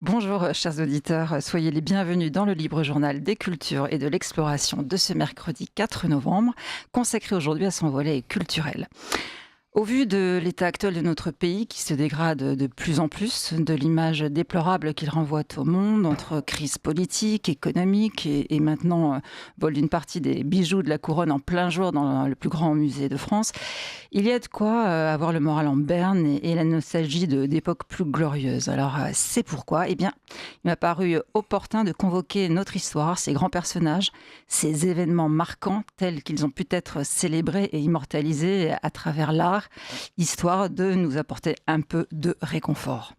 Bonjour, chers auditeurs, soyez les bienvenus dans le libre journal des cultures et de l'exploration de ce mercredi 4 novembre, consacré aujourd'hui à son volet culturel. Au vu de l'état actuel de notre pays qui se dégrade de plus en plus, de l'image déplorable qu'il renvoie au monde entre crise politique, économique et maintenant vol d'une partie des bijoux de la couronne en plein jour dans le plus grand musée de France, il y a de quoi avoir le moral en berne et la nostalgie d'époques plus glorieuses. Alors c'est pourquoi, il m'a paru opportun de convoquer notre histoire, ces grands personnages, ces événements marquants tels qu'ils ont pu être célébrés et immortalisés à travers l'art, histoire de nous apporter un peu de réconfort.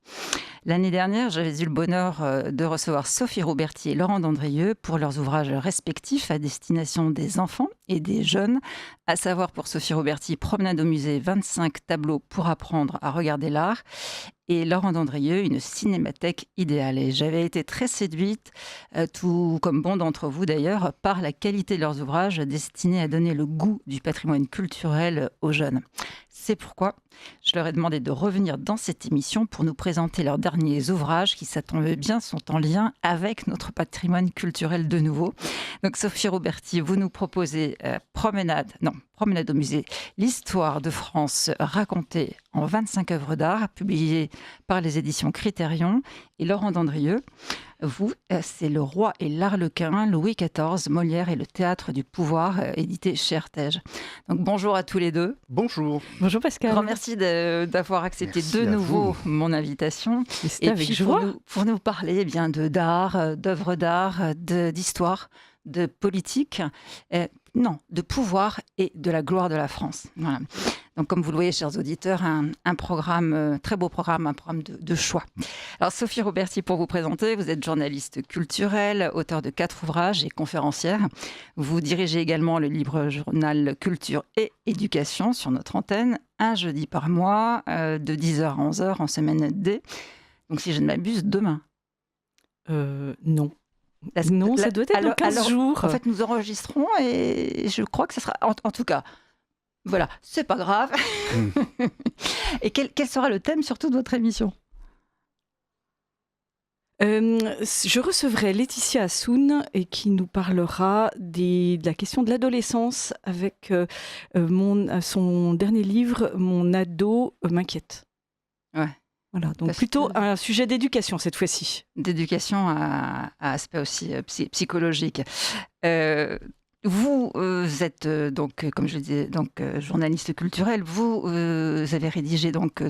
L'année dernière, j'avais eu le bonheur de recevoir Sophie Rouberty et Laurent Dandrieux pour leurs ouvrages respectifs à destination des enfants et des jeunes, à savoir pour Sophie Rouberty, Promenade au musée, 25 tableaux pour apprendre à regarder l'art, et Laurent Dandrieux, une cinémathèque idéale. Et j'avais été très séduite, tout comme bon d'entre vous d'ailleurs, par la qualité de leurs ouvrages destinés à donner le goût du patrimoine culturel aux jeunes. C'est pourquoi je leur ai demandé de revenir dans cette émission pour nous présenter leurs derniers ouvrages qui, ça tombe bien, sont en lien avec notre patrimoine culturel de nouveau. Donc Sophie Rouberty, vous nous proposez Promenade au musée, l'histoire de France racontée en 25 œuvres d'art, publiées par les éditions Critérion. Et Laurent Dandrieux, vous, c'est Le Roi et l'Arlequin, Louis XIV, Molière et le théâtre du pouvoir, édité chez Artege. Donc bonjour à tous les deux. Bonjour. Bonjour Pascal. Grand merci d'avoir accepté Merci de à nouveau vous. mon invitation. C'était avec puis joie. pour nous parler d'art, d'œuvres d'art, d'histoire, de politique, de pouvoir et de la gloire de la France. Voilà. Donc comme vous le voyez, chers auditeurs, un programme, très beau programme, un programme de choix. Alors Sophie Rouberty, pour vous présenter, vous êtes journaliste culturelle, auteure de 4 ouvrages et conférencière. Vous dirigez également le libre journal Culture et Éducation sur notre antenne, un jeudi par mois, de 10h à 11h en semaine D. Donc si je ne m'abuse, demain. Non. La- Non, ça doit être dans 15 jours. En fait, nous enregistrons et je crois que ça sera... En tout cas, voilà, c'est pas grave. Et quel sera le thème surtout de votre émission ? Je recevrai Laetitia Assoun et qui nous parlera de la question de l'adolescence avec son dernier livre, Mon ado m'inquiète. Ouais. Voilà, donc Parce plutôt que- un sujet d'éducation cette fois-ci. D'éducation à aspect aussi psychologique. Vous êtes donc, comme je le disais, journaliste culturel. Vous avez rédigé donc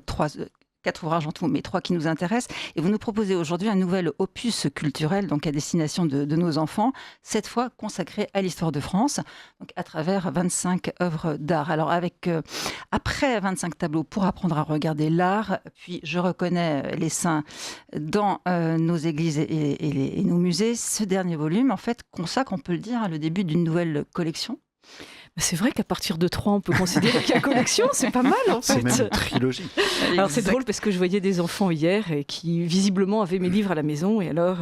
4 ouvrages en tout, mais 3 qui nous intéressent. Et vous nous proposez aujourd'hui un nouvel opus culturel, donc à destination de nos enfants, cette fois consacré à l'histoire de France, donc à travers 25 œuvres d'art. Alors après 25 tableaux pour apprendre à regarder l'art, puis je reconnais les saints dans nos églises et nos musées, ce dernier volume, en fait, consacre, on peut le dire, le début d'une nouvelle collection. C'est vrai qu'à partir de 3, on peut considérer qu'il y a collection, c'est pas mal en C'est fait. même une trilogie. Alors c'est drôle parce que je voyais des enfants hier et qui visiblement avaient mes livres à la maison et alors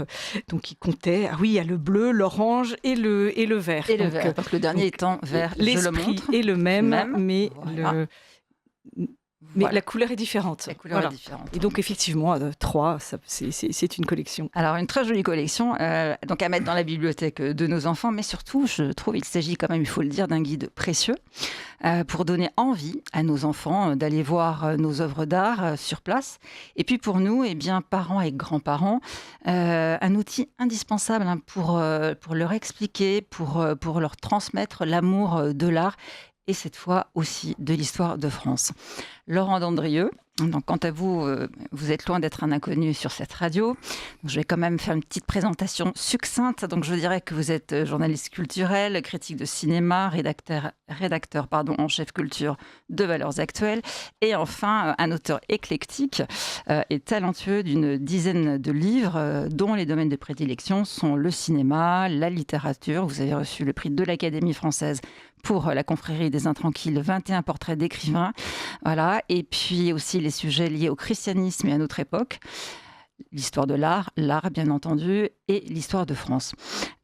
donc ils comptaient, ah oui, il y a le bleu, l'orange et le vert. Et le Donc, vert, donc le dernier étant vert, je le l'esprit montre. est le même, Même, mais, voilà. mais Voilà. la couleur est différente. La couleur Voilà. est différente. Et donc effectivement, 3, c'est une collection. Alors, une très jolie collection donc à mettre dans la bibliothèque de nos enfants, mais surtout, je trouve qu'il s'agit quand même, il faut le dire, d'un guide précieux pour donner envie à nos enfants d'aller voir nos œuvres d'art sur place. Et puis pour nous, parents et grands-parents, un outil indispensable pour leur expliquer, pour leur transmettre l'amour de l'art et cette fois aussi de l'histoire de France. Laurent Dandrieux, donc quant à vous, vous êtes loin d'être un inconnu sur cette radio. Donc, je vais quand même faire une petite présentation succincte. Donc je dirais que vous êtes journaliste culturel, critique de cinéma, rédacteur en chef culture de Valeurs Actuelles et enfin un auteur éclectique et talentueux d'une dizaine de livres dont les domaines de prédilection sont le cinéma, la littérature. Vous avez reçu le prix de l'Académie française pour la confrérie des Intranquilles, 21 portraits d'écrivains. Voilà. Et puis aussi les sujets liés au christianisme et à notre époque. L'histoire de l'art bien entendu, et l'histoire de France.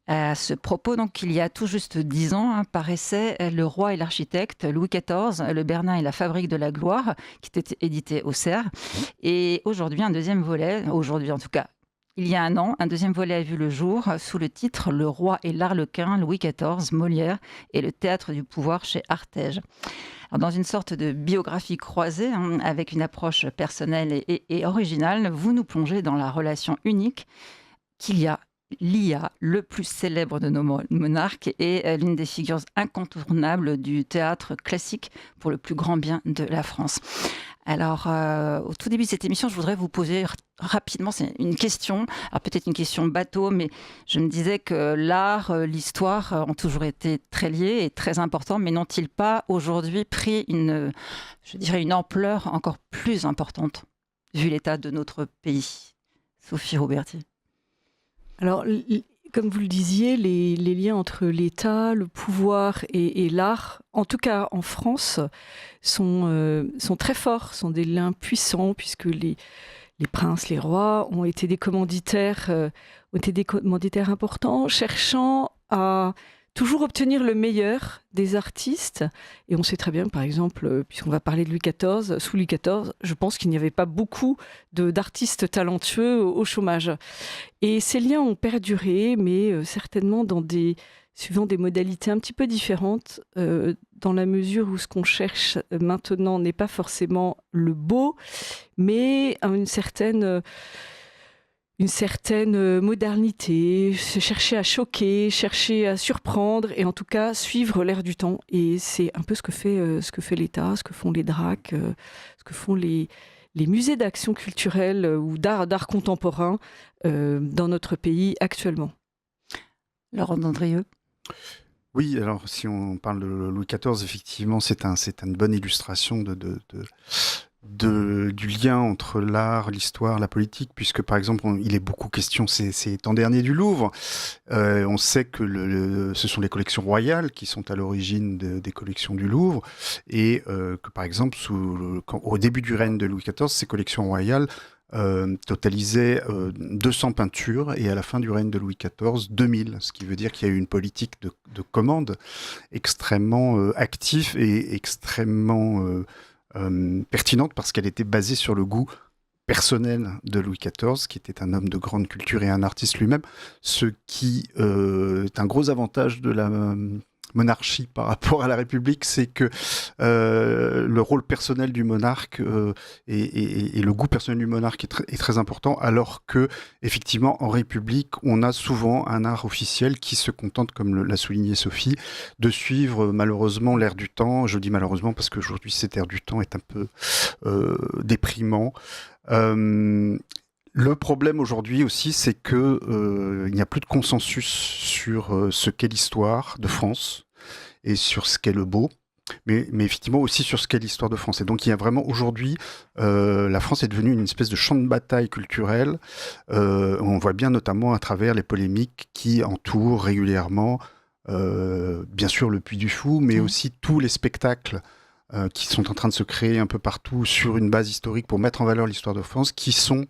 À ce propos, donc, il y a tout juste 10 ans, paraissait Le Roi et l'Architecte, Louis XIV, Le Bernin et la Fabrique de la Gloire, qui était édité au Cerf. Et aujourd'hui, un deuxième volet, aujourd'hui en tout cas, Il y a un an, un deuxième volet a vu le jour sous le titre Le roi et l'arlequin, Louis XIV, Molière et le théâtre du pouvoir chez Artege. Alors, dans une sorte de biographie croisée, avec une approche personnelle et originale, vous nous plongez dans la relation unique qu'il y a l'IA, le plus célèbre de nos monarques, et l'une des figures incontournables du théâtre classique pour le plus grand bien de la France. Alors, au tout début de cette émission, je voudrais vous poser rapidement, c'est une question, alors peut-être une question bateau, mais je me disais que l'art, l'histoire ont toujours été très liés et très importants, mais n'ont-ils pas aujourd'hui pris une ampleur encore plus importante, vu l'état de notre pays? Sophie Roberti. Alors, comme vous le disiez, les liens entre l'État, le pouvoir et l'art, en tout cas en France, sont très forts, sont des liens puissants, puisque les princes, les rois ont été des commanditaires importants, cherchant à toujours obtenir le meilleur des artistes. Et on sait très bien, par exemple, puisqu'on va parler de Louis XIV, sous Louis XIV, je pense qu'il n'y avait pas beaucoup d'artistes talentueux au chômage. Et ces liens ont perduré, mais certainement suivant des modalités un petit peu différentes, dans la mesure où ce qu'on cherche maintenant n'est pas forcément le beau, mais une certaine modernité, chercher à choquer, chercher à surprendre et en tout cas suivre l'air du temps. Et c'est un peu ce que fait l'État, ce que font les DRAC, ce que font les musées d'action culturelle ou d'art contemporain dans notre pays actuellement. Laurent Dandrieux. Oui, alors si on parle de Louis XIV, effectivement, c'est une bonne illustration du lien entre l'art, l'histoire, la politique, puisque par exemple, il est beaucoup question ces temps derniers du Louvre. On sait que ce sont les collections royales qui sont à l'origine des collections du Louvre, et que par exemple, au début du règne de Louis XIV, ces collections royales totalisaient 200 peintures, et à la fin du règne de Louis XIV, 2000, ce qui veut dire qu'il y a eu une politique de commande extrêmement active et extrêmement pertinente, parce qu'elle était basée sur le goût personnel de Louis XIV, qui était un homme de grande culture et un artiste lui-même, ce qui est un gros avantage de la monarchie par rapport à la République, c'est que le rôle personnel du monarque et le goût personnel du monarque est très important, alors que effectivement en République on a souvent un art officiel qui se contente, comme l'a souligné Sophie, de suivre malheureusement l'air du temps. Je dis malheureusement parce qu'aujourd'hui cet air du temps est un peu déprimant. Le problème aujourd'hui aussi, c'est que il n'y a plus de consensus sur ce qu'est l'histoire de France et sur ce qu'est le beau, mais effectivement aussi sur ce qu'est l'histoire de France. Et donc il y a vraiment aujourd'hui, la France est devenue une espèce de champ de bataille culturel. On voit bien notamment à travers les polémiques qui entourent régulièrement, bien sûr, le Puy du Fou, mais aussi tous les spectacles qui sont en train de se créer un peu partout sur une base historique pour mettre en valeur l'histoire de France, qui sont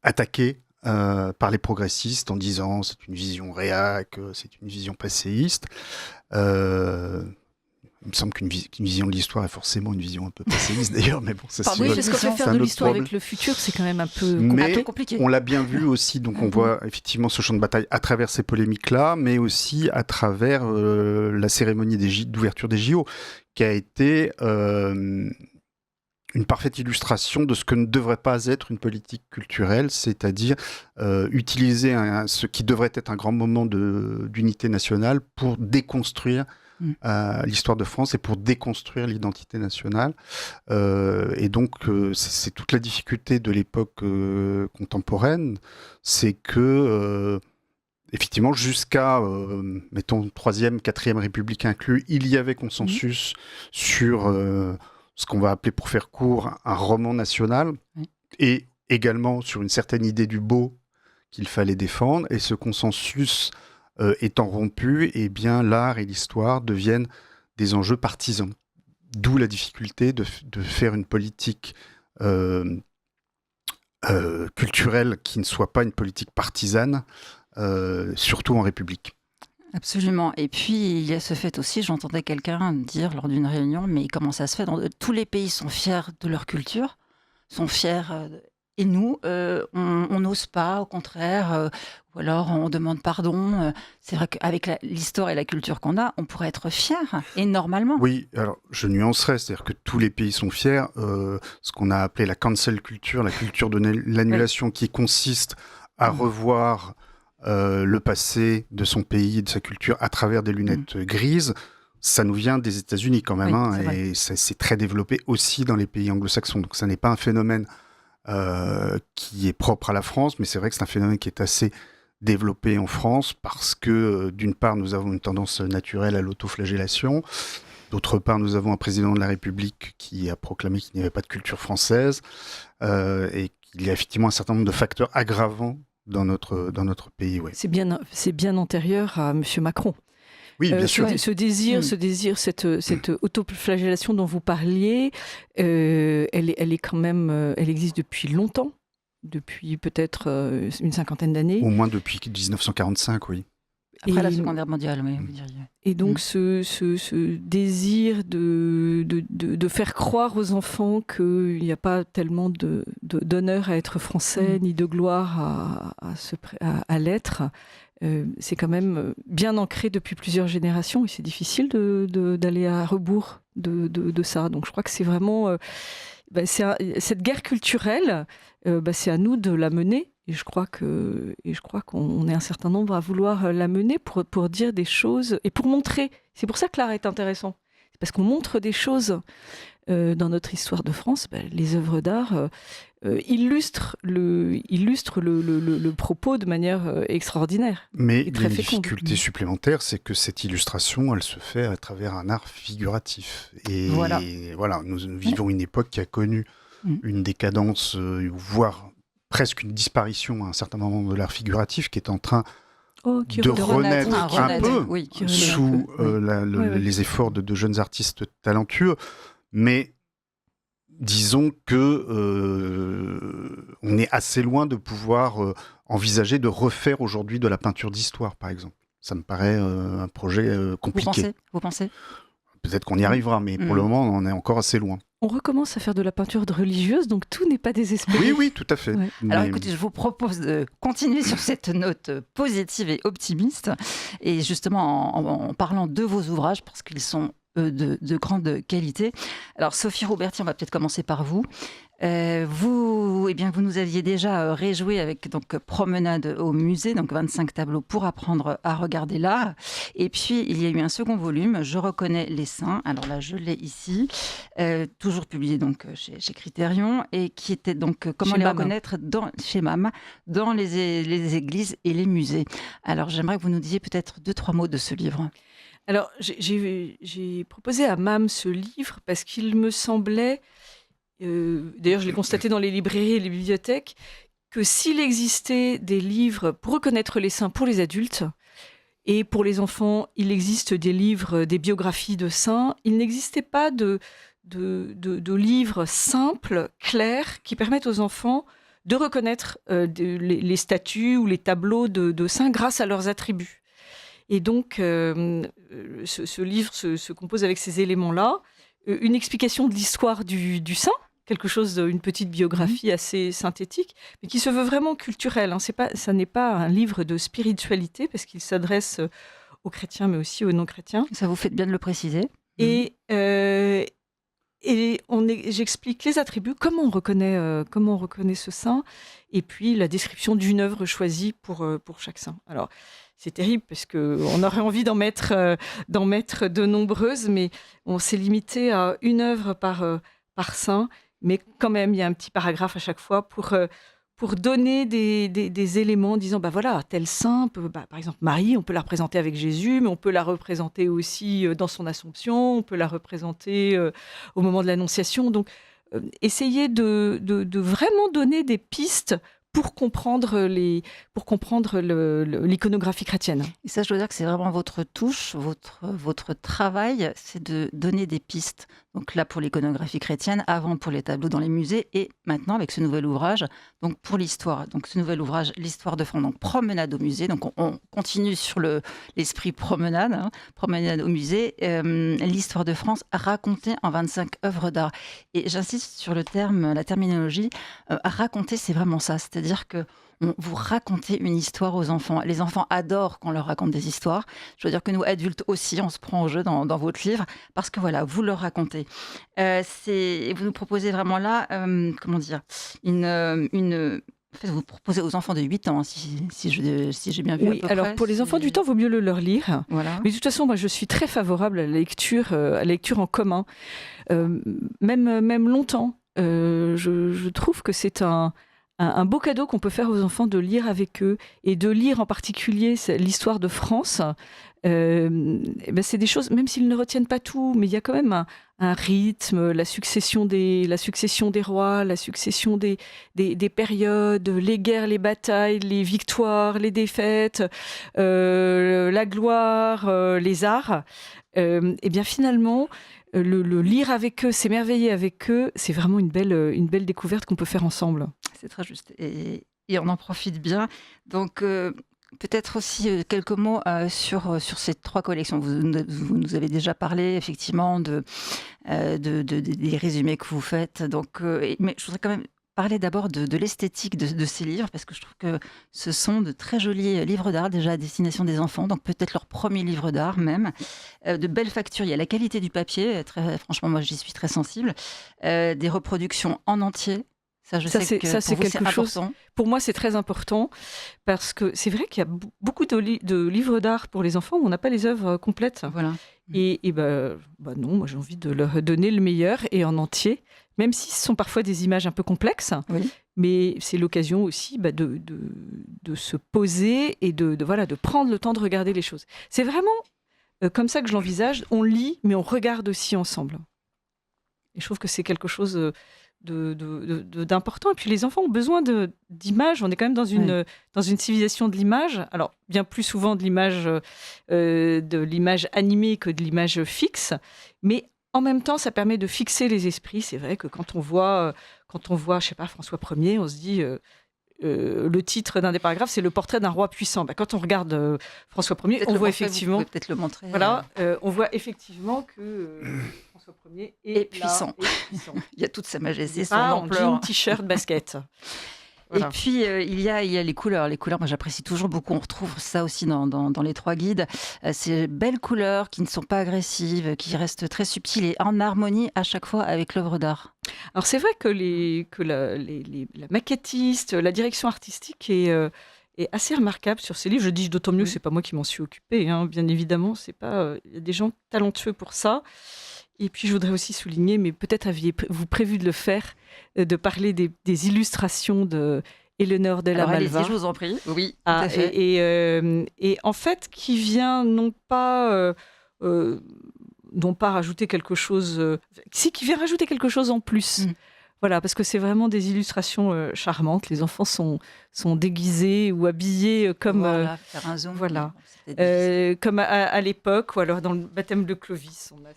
attaqués par les progressistes en disant c'est une vision réac, c'est une vision passéiste. Il me semble qu'une vision de l'histoire est forcément une vision un peu passéiste d'ailleurs, mais bon, ça c'est oui, parce qu'on peut faire de l'histoire avec le futur, c'est quand même un peu compliqué. On l'a bien vu aussi, donc on voit effectivement ce champ de bataille à travers ces polémiques-là, mais aussi à travers la cérémonie d'ouverture des JO, qui a été une parfaite illustration de ce que ne devrait pas être une politique culturelle, c'est-à-dire utiliser ce qui devrait être un grand moment d'unité nationale pour déconstruire l'histoire de France et pour déconstruire l'identité nationale. Et donc, c'est toute la difficulté de l'époque contemporaine, c'est que effectivement, jusqu'à, mettons, 3e, 4e République inclus, il y avait consensus sur ce qu'on va appeler, pour faire court, un roman national, et également sur une certaine idée du beau qu'il fallait défendre. Et ce consensus étant rompu, eh bien, l'art et l'histoire deviennent des enjeux partisans. D'où la difficulté de faire une politique culturelle qui ne soit pas une politique partisane, surtout en République. Absolument. Et puis, il y a ce fait aussi, j'entendais quelqu'un dire lors d'une réunion, mais comment ça se fait ? Tous les pays sont fiers de leur culture, sont fiers Et nous, on n'ose pas, au contraire, ou alors on demande pardon. C'est vrai qu'avec l'histoire et la culture qu'on a, on pourrait être fiers, et normalement. Oui, alors je nuancerais, c'est-à-dire que tous les pays sont fiers. Ce qu'on a appelé la cancel culture, la culture de l'annulation, qui consiste à revoir le passé de son pays, de sa culture, à travers des lunettes grises. Ça nous vient des États-Unis quand même, et c'est très développé aussi dans les pays anglo-saxons. Donc ça n'est pas un phénomène qui est propre à la France, mais c'est vrai que c'est un phénomène qui est assez développé en France parce que, d'une part, nous avons une tendance naturelle à l'autoflagellation. D'autre part, nous avons un président de la République qui a proclamé qu'il n'y avait pas de culture française et qu'il y a effectivement un certain nombre de facteurs aggravants dans notre pays. Ouais. C'est bien antérieur à M. Macron. Oui, bien sûr. Ce désir, cette autoflagellation dont vous parliez, elle est quand même, elle existe depuis longtemps, depuis peut-être une cinquantaine d'années. Au moins depuis 1945, oui. Après la Seconde Guerre mondiale, oui, vous diriez. Et donc ce désir de faire croire aux enfants qu'il n'y a pas tellement d'honneur à être français, ni de gloire à l'être, c'est quand même bien ancré depuis plusieurs générations, et c'est difficile d'aller à rebours de ça. Donc je crois que c'est vraiment... cette guerre culturelle, c'est à nous de la mener. Et je crois qu'on est un certain nombre à vouloir la mener pour dire des choses et pour montrer. C'est pour ça que l'art est intéressant. C'est parce qu'on montre des choses dans notre histoire de France. Les œuvres d'art illustrent le propos de manière extraordinaire. Mais il y a une difficulté supplémentaire, c'est que cette illustration, elle se fait à travers un art figuratif. Et voilà, nous vivons une époque qui a connu une décadence, voire presque une disparition à un certain moment de l'art figuratif, qui est en train de renaître un peu sous les efforts de jeunes artistes talentueux. Mais disons que on est assez loin de pouvoir envisager de refaire aujourd'hui de la peinture d'histoire, par exemple. Ça me paraît un projet compliqué. Vous pensez Peut-être qu'on y arrivera, mais pour le moment, on en est encore assez loin. On recommence à faire de la peinture religieuse, donc tout n'est pas désespéré. Oui, tout à fait. Ouais. Alors écoutez, je vous propose de continuer sur cette note positive et optimiste. Et justement, en parlant de vos ouvrages, parce qu'ils sont de grande qualité. Alors Sophie Rouberty, on va peut-être commencer par vous. Vous nous aviez déjà réjoui avec donc Promenade au musée, donc 25 tableaux pour apprendre à regarder l'art. Et puis il y a eu un second volume, Je reconnais les saints. Alors là, je l'ai ici, toujours publié donc chez Criterion, et qui était donc comment chez les MAM. Reconnaître chez MAM, dans les églises et les musées. Alors j'aimerais que vous nous disiez peut-être 2-3 mots de ce livre. Alors j'ai proposé à MAM ce livre parce qu'il me semblait... d'ailleurs, je l'ai constaté dans les librairies et les bibliothèques, que s'il existait des livres pour reconnaître les saints pour les adultes, et pour les enfants, il existe des livres, des biographies de saints, il n'existait pas de livres simples, clairs, qui permettent aux enfants de reconnaître les statues ou les tableaux de saints grâce à leurs attributs. Et donc, ce livre se compose avec ces éléments-là, une explication de l'histoire du saint, quelque chose, une petite biographie assez synthétique, mais qui se veut vraiment culturelle. Ça n'est pas un livre de spiritualité, parce qu'il s'adresse aux chrétiens, mais aussi aux non-chrétiens. Ça vous fait bien de le préciser. Et j'explique les attributs, comment on reconnaît ce saint, et puis la description d'une œuvre choisie pour chaque saint. Alors, c'est terrible parce qu'on aurait envie d'en mettre de nombreuses, mais on s'est limité à une œuvre par saint. Mais quand même, il y a un petit paragraphe à chaque fois pour donner des éléments en disant, voilà, tel saint, par exemple Marie, on peut la représenter avec Jésus, mais on peut la représenter aussi dans son Assomption, on peut la représenter au moment de l'Annonciation. Donc, essayer de vraiment donner des pistes pour comprendre l'iconographie chrétienne. Et ça, je dois dire que c'est vraiment votre touche, votre travail, c'est de donner des pistes. Donc là, pour l'iconographie chrétienne, avant pour les tableaux dans les musées, et maintenant avec ce nouvel ouvrage, donc pour l'histoire. Donc ce nouvel ouvrage, l'histoire de France, donc promenade au musée. Donc on continue sur l'esprit promenade, promenade au musée, l'histoire de France racontée en 25 œuvres d'art. Et j'insiste sur la terminologie. Raconter, c'est vraiment ça. C'est-à-dire que vous racontez une histoire aux enfants. Les enfants adorent qu'on leur raconte des histoires. Je veux dire que nous, adultes aussi, on se prend au jeu dans votre livre parce que voilà, vous leur racontez. Vous nous proposez vraiment là, comment dire, en fait, vous proposez aux enfants de 8 ans, si j'ai bien vu. Oui, alors pour les enfants de 8 ans, il vaut mieux le leur lire. Voilà. Mais de toute façon, moi, je suis très favorable à la lecture en commun. Même longtemps. Je trouve que c'est un beau cadeau qu'on peut faire aux enfants de lire avec eux et de lire en particulier l'histoire de France. C'est des choses, même s'ils ne retiennent pas tout, mais il y a quand même un rythme, la succession des rois, la succession des périodes, les guerres, les batailles, les victoires, les défaites, la gloire, les arts. Et bien finalement, le lire avec eux, s'émerveiller avec eux, c'est vraiment une belle découverte qu'on peut faire ensemble. C'est très juste. Et on en profite bien. Donc, peut-être aussi quelques mots sur ces 3 collections. Vous nous avez déjà parlé, effectivement, des résumés que vous faites. Donc, mais je voudrais quand même parler d'abord de l'esthétique de ces livres, parce que je trouve que ce sont de très jolis livres d'art, déjà à destination des enfants, donc peut-être leur premier livre d'art même. De belles factures, il y a la qualité du papier, franchement, moi j'y suis très sensible. Des reproductions en entier. Ça, c'est quelque chose. Pour moi, c'est très important parce que c'est vrai qu'il y a beaucoup de livres d'art pour les enfants où on n'a pas les œuvres complètes. Voilà. Et non, moi j'ai envie de leur donner le meilleur et en entier, même si ce sont parfois des images un peu complexes. Oui. Mais c'est l'occasion aussi de se poser et de prendre le temps de regarder les choses. C'est vraiment comme ça que je l'envisage. On lit, mais on regarde aussi ensemble. Et je trouve que c'est quelque chose d'important. Et puis les enfants ont besoin d'images. On est quand même dans une civilisation de l'image. Alors bien plus souvent de l'image animée que de l'image fixe. Mais en même temps, ça permet de fixer les esprits. C'est vrai que quand on voit, je sais pas, François Ier, on se dit. Le titre d'un des paragraphes, c'est le portrait d'un roi puissant. Quand on regarde François Ier, on voit effectivement. Vous pouvez peut-être le montrer. Voilà, on voit effectivement que François Ier est puissant. Il y a toute sa majesté, son en ampleur. jean, t-shirt, basket. Voilà. Et puis, il y a les couleurs. Les couleurs, moi, j'apprécie toujours beaucoup. On retrouve ça aussi dans les 3 guides. Ces belles couleurs qui ne sont pas agressives, qui restent très subtiles et en harmonie à chaque fois avec l'œuvre d'art. Alors, c'est vrai que la maquettiste, la direction artistique est assez remarquable sur ces livres. Je dis d'autant mieux que ce n'est pas moi qui m'en suis occupée. Bien évidemment, il y a des gens talentueux pour ça. Et puis, je voudrais aussi souligner, mais peut-être aviez-vous prévu de le faire, de parler des illustrations de Éléonore de la Malva. Allez-y, je vous en prie. Oui, tout à fait. Et en fait, qui vient non pas rajouter quelque chose... qui vient rajouter quelque chose en plus. Voilà, parce que c'est vraiment des illustrations charmantes. Les enfants sont déguisés ou habillés comme... Voilà, faire un zoom. Voilà. Comme à l'époque, ou alors dans le baptême de Clovis, on a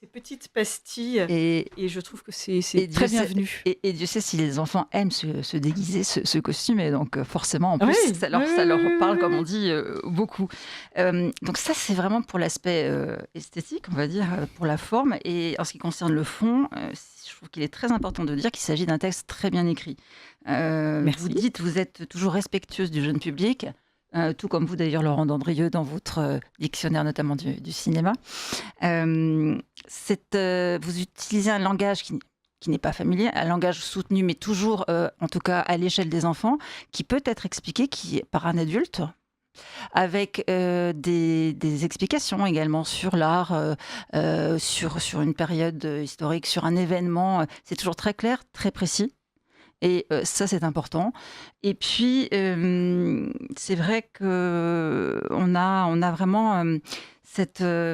ces petites pastilles et je trouve que c'est très bienvenu. Et Dieu sait si les enfants aiment se déguiser, se costumer, donc forcément en plus ça leur parle, comme on dit, beaucoup. Donc ça c'est vraiment pour l'aspect esthétique, on va dire, pour la forme. Et en ce qui concerne le fond, je trouve qu'il est très important de dire qu'il s'agit d'un texte très bien écrit. Vous dites, vous êtes toujours respectueuse du jeune public. Tout comme vous d'ailleurs, Laurent Dandrieux, dans votre dictionnaire notamment du cinéma. Vous utilisez un langage qui n'est pas familier, un langage soutenu, mais toujours, en tout cas à l'échelle des enfants, qui peut être expliqué par un adulte, avec des explications également sur l'art, sur une période historique, sur un événement. C'est toujours très clair, très précis. Et ça, c'est important. Et puis, c'est vrai qu'on a vraiment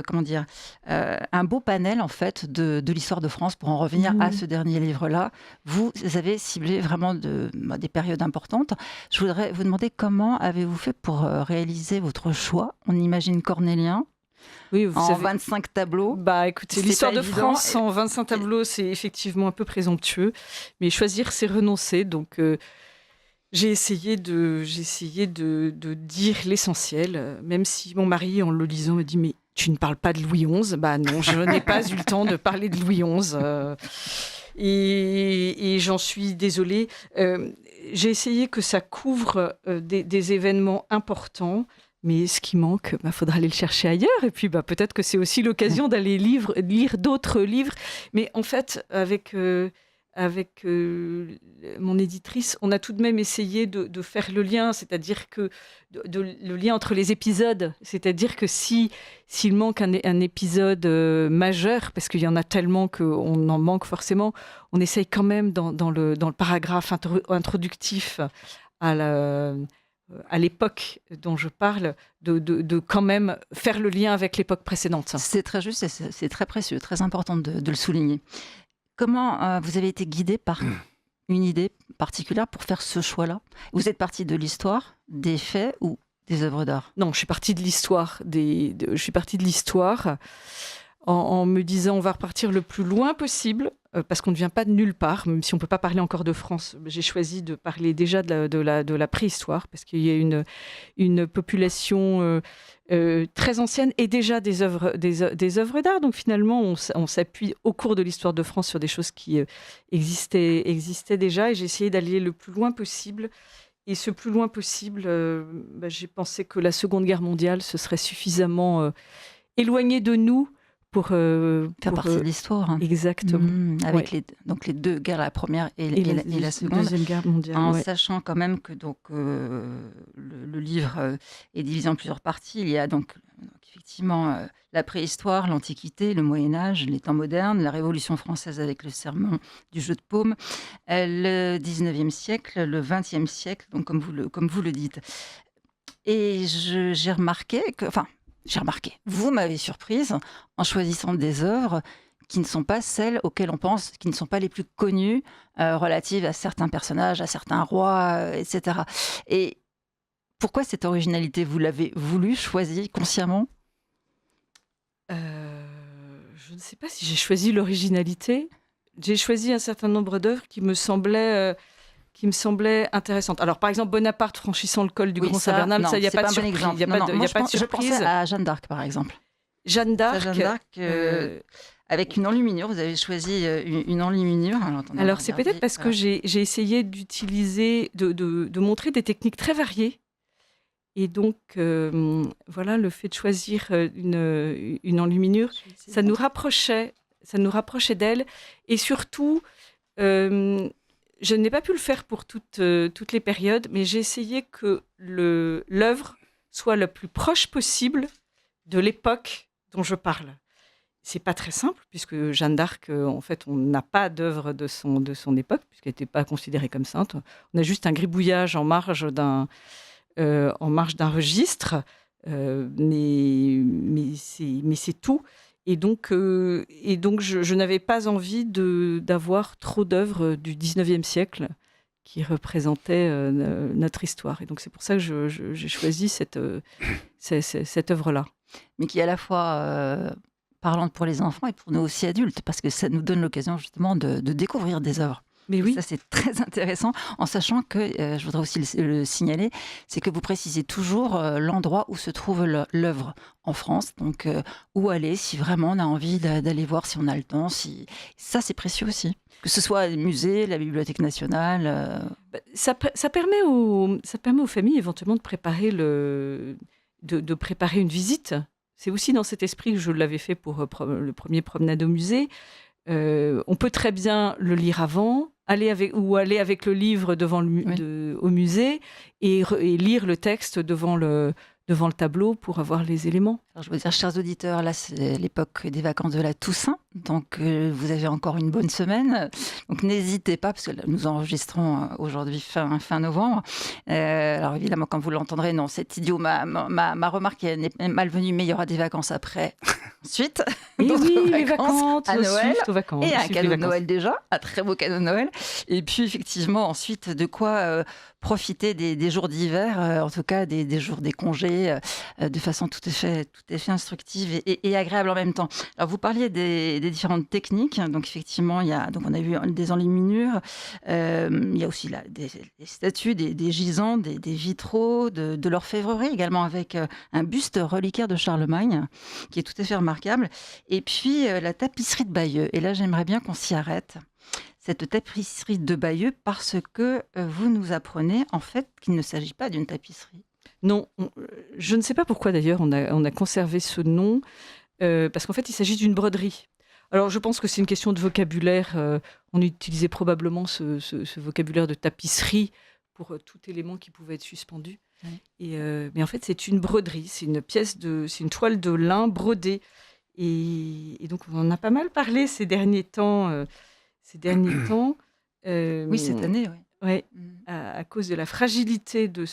comment dire, un beau panel en fait de l'histoire de France pour en revenir à ce dernier livre-là. Vous avez ciblé vraiment des périodes importantes. Je voudrais vous demander comment avez-vous fait pour réaliser votre choix. On imagine cornélien. Oui, en savez, 25 tableaux. Bah, écoutez, l'histoire de France en 25 tableaux, c'est effectivement un peu présomptueux, mais choisir, c'est renoncer. Donc, j'ai essayé de dire l'essentiel, même si mon mari, en le lisant, me dit « Mais tu ne parles pas de Louis XI ?» Bah non, je n'ai pas eu le temps de parler de Louis XI. Et j'en suis désolée. J'ai essayé que ça couvre des événements importants, mais ce qui manque, faudra aller le chercher ailleurs. Et puis peut-être que c'est aussi l'occasion d'aller lire d'autres livres. Mais en fait, avec mon éditrice, on a tout de même essayé de faire le lien, c'est-à-dire que le lien entre les épisodes, c'est-à-dire que s'il manque un épisode majeur, parce qu'il y en a tellement qu'on en manque forcément, on essaye quand même dans le paragraphe introductif à l'époque dont je parle, de quand même faire le lien avec l'époque précédente. C'est très juste et c'est très précieux, très important de le souligner. Comment vous avez été guidé par une idée particulière pour faire ce choix-là ? Vous êtes parti de l'histoire, des faits ou des œuvres d'art ? Non, je suis partie de l'histoire. Je suis partie de l'histoire en me disant on va repartir le plus loin possible parce qu'on ne vient pas de nulle part, même si on ne peut pas parler encore de France. J'ai choisi de parler déjà de la préhistoire parce qu'il y a une population très ancienne et déjà des œuvres d'art. Donc finalement, on s'appuie au cours de l'histoire de France sur des choses qui existaient déjà et j'ai essayé d'aller le plus loin possible. Et ce plus loin possible, j'ai pensé que la Seconde Guerre mondiale, ce serait suffisamment éloigné de nous pour faire partie de l'histoire. Exactement. Avec les deux guerres, la première et la seconde. Deuxième guerre mondiale. En sachant quand même que le livre est divisé en plusieurs parties. Il y a donc effectivement la préhistoire, l'Antiquité, le Moyen-Âge, les temps modernes, la Révolution française avec le serment du jeu de paume, le 19e siècle, le 20e siècle, donc comme vous le dites. Et j'ai remarqué vous m'avez surprise en choisissant des œuvres qui ne sont pas celles auxquelles on pense, qui ne sont pas les plus connues, relatives à certains personnages, à certains rois, etc. Et pourquoi cette originalité ? Vous l'avez voulu, choisi consciemment ? Je ne sais pas si j'ai choisi l'originalité. J'ai choisi un certain nombre d'œuvres qui me semblaient intéressantes. Alors, par exemple, Bonaparte franchissant le col du Grand Saint-Bernard, ça, il n'y a pas de surprise. Il n'y a pas de surprise. Je pensais à Jeanne d'Arc, par exemple. Jeanne d'Arc, avec une enluminure. Vous avez choisi une enluminure. Alors c'est peut-être parce que j'ai essayé d'utiliser, de montrer des techniques très variées. Et donc, le fait de choisir une enluminure, ça nous rapprochait d'elle. Et surtout, je n'ai pas pu le faire pour toutes les périodes, mais j'ai essayé que l'œuvre soit le plus proche possible de l'époque dont je parle. C'est pas très simple, puisque Jeanne d'Arc, en fait, on n'a pas d'œuvre de son époque, puisqu'elle n'était pas considérée comme sainte. On a juste un gribouillage en marge d'un registre, mais c'est tout. Et donc je n'avais pas envie d'avoir trop d'œuvres du 19e siècle qui représentaient notre histoire. Et donc c'est pour ça que j'ai choisi cette œuvre-là. Mais qui est à la fois parlante pour les enfants et pour nous aussi adultes, parce que ça nous donne l'occasion justement de découvrir des œuvres. Mais oui. Ça, c'est très intéressant, en sachant que, je voudrais aussi le signaler, c'est que vous précisez toujours l'endroit où se trouve l'œuvre en France, donc où aller si vraiment on a envie d'aller voir, si on a le temps. Ça, c'est précieux aussi. Que ce soit le musée, la Bibliothèque nationale. Ça permet aux familles éventuellement de préparer de préparer une visite. C'est aussi dans cet esprit que je l'avais fait pour le premier promenade au musée. On peut très bien le lire avant, aller avec le livre devant au musée et lire le texte devant le devant le tableau pour avoir les éléments. Alors, je veux dire, chers auditeurs, là, c'est l'époque des vacances de la Toussaint. Donc, vous avez encore une bonne semaine. Donc, n'hésitez pas, parce que là, nous enregistrons aujourd'hui fin novembre. Alors, évidemment, quand vous l'entendrez, non, c'est idiot. Ma remarque n'est malvenue, mais il y aura des vacances après. Ensuite, Et d'autres oui, les vacances vacances à Noël. suivent aux vacances. Et un suivent les cadeau de vacances. Noël déjà, un très beau cadeau de Noël. Et puis effectivement, ensuite, de quoi profiter des jours d'hiver, en tout cas des jours des congés, de façon tout à fait instructive et agréable en même temps. Alors vous parliez des différentes techniques. Donc effectivement, donc on a vu des enluminures. Il y a aussi là, des statues, des gisants, des vitraux, de l'orfèvrerie également, avec un buste reliquaire de Charlemagne qui est tout à fait remarquable. Et puis la tapisserie de Bayeux. Et là, j'aimerais bien qu'on s'y arrête. Cette tapisserie de Bayeux, parce que vous nous apprenez en fait qu'il ne s'agit pas d'une tapisserie. Non, je ne sais pas pourquoi d'ailleurs on a conservé ce nom, parce qu'en fait il s'agit d'une broderie. Alors je pense que c'est une question de vocabulaire. On utilisait probablement ce vocabulaire de tapisserie pour tout élément qui pouvait être suspendu. Oui. Mais en fait c'est une broderie, c'est une toile de lin brodée. Et donc on en a pas mal parlé ces derniers temps. Oui, cette année, oui. Ouais, à cause de la fragilité de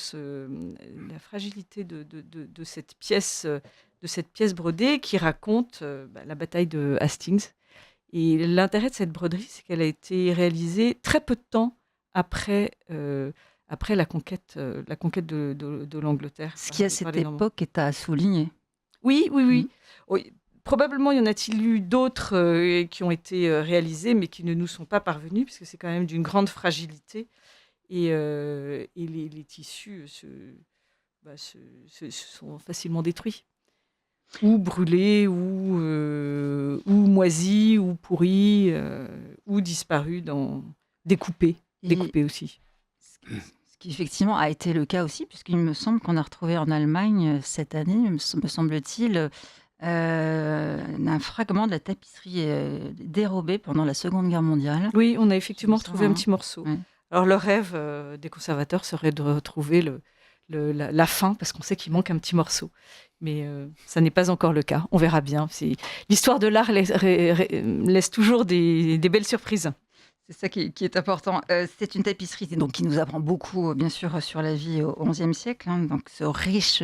cette pièce brodée qui raconte la bataille de Hastings. Et l'intérêt de cette broderie, c'est qu'elle a été réalisée très peu de temps après la conquête de l'Angleterre. Ce qui à cette époque est à souligner. Oui. Oui. Probablement, y en a-t-il eu d'autres qui ont été réalisés, mais qui ne nous sont pas parvenus, puisque c'est quand même d'une grande fragilité. Et les tissus se sont facilement détruits. Ou brûlés, ou moisis, ou pourris, ou disparus, découpés aussi. Ce qui effectivement a été le cas aussi, puisqu'il me semble qu'on a retrouvé en Allemagne cette année, me semble-t-il, un fragment de la tapisserie dérobée pendant la Seconde Guerre mondiale. Oui, on a effectivement retrouvé un petit morceau. Ouais. Alors le rêve des conservateurs serait de retrouver la fin, parce qu'on sait qu'il manque un petit morceau. Mais ça n'est pas encore le cas. On verra bien. L'histoire de l'art laisse toujours des belles surprises. C'est ça qui est important. C'est une tapisserie donc, qui nous apprend beaucoup, bien sûr, sur la vie au XIe siècle, donc ce riche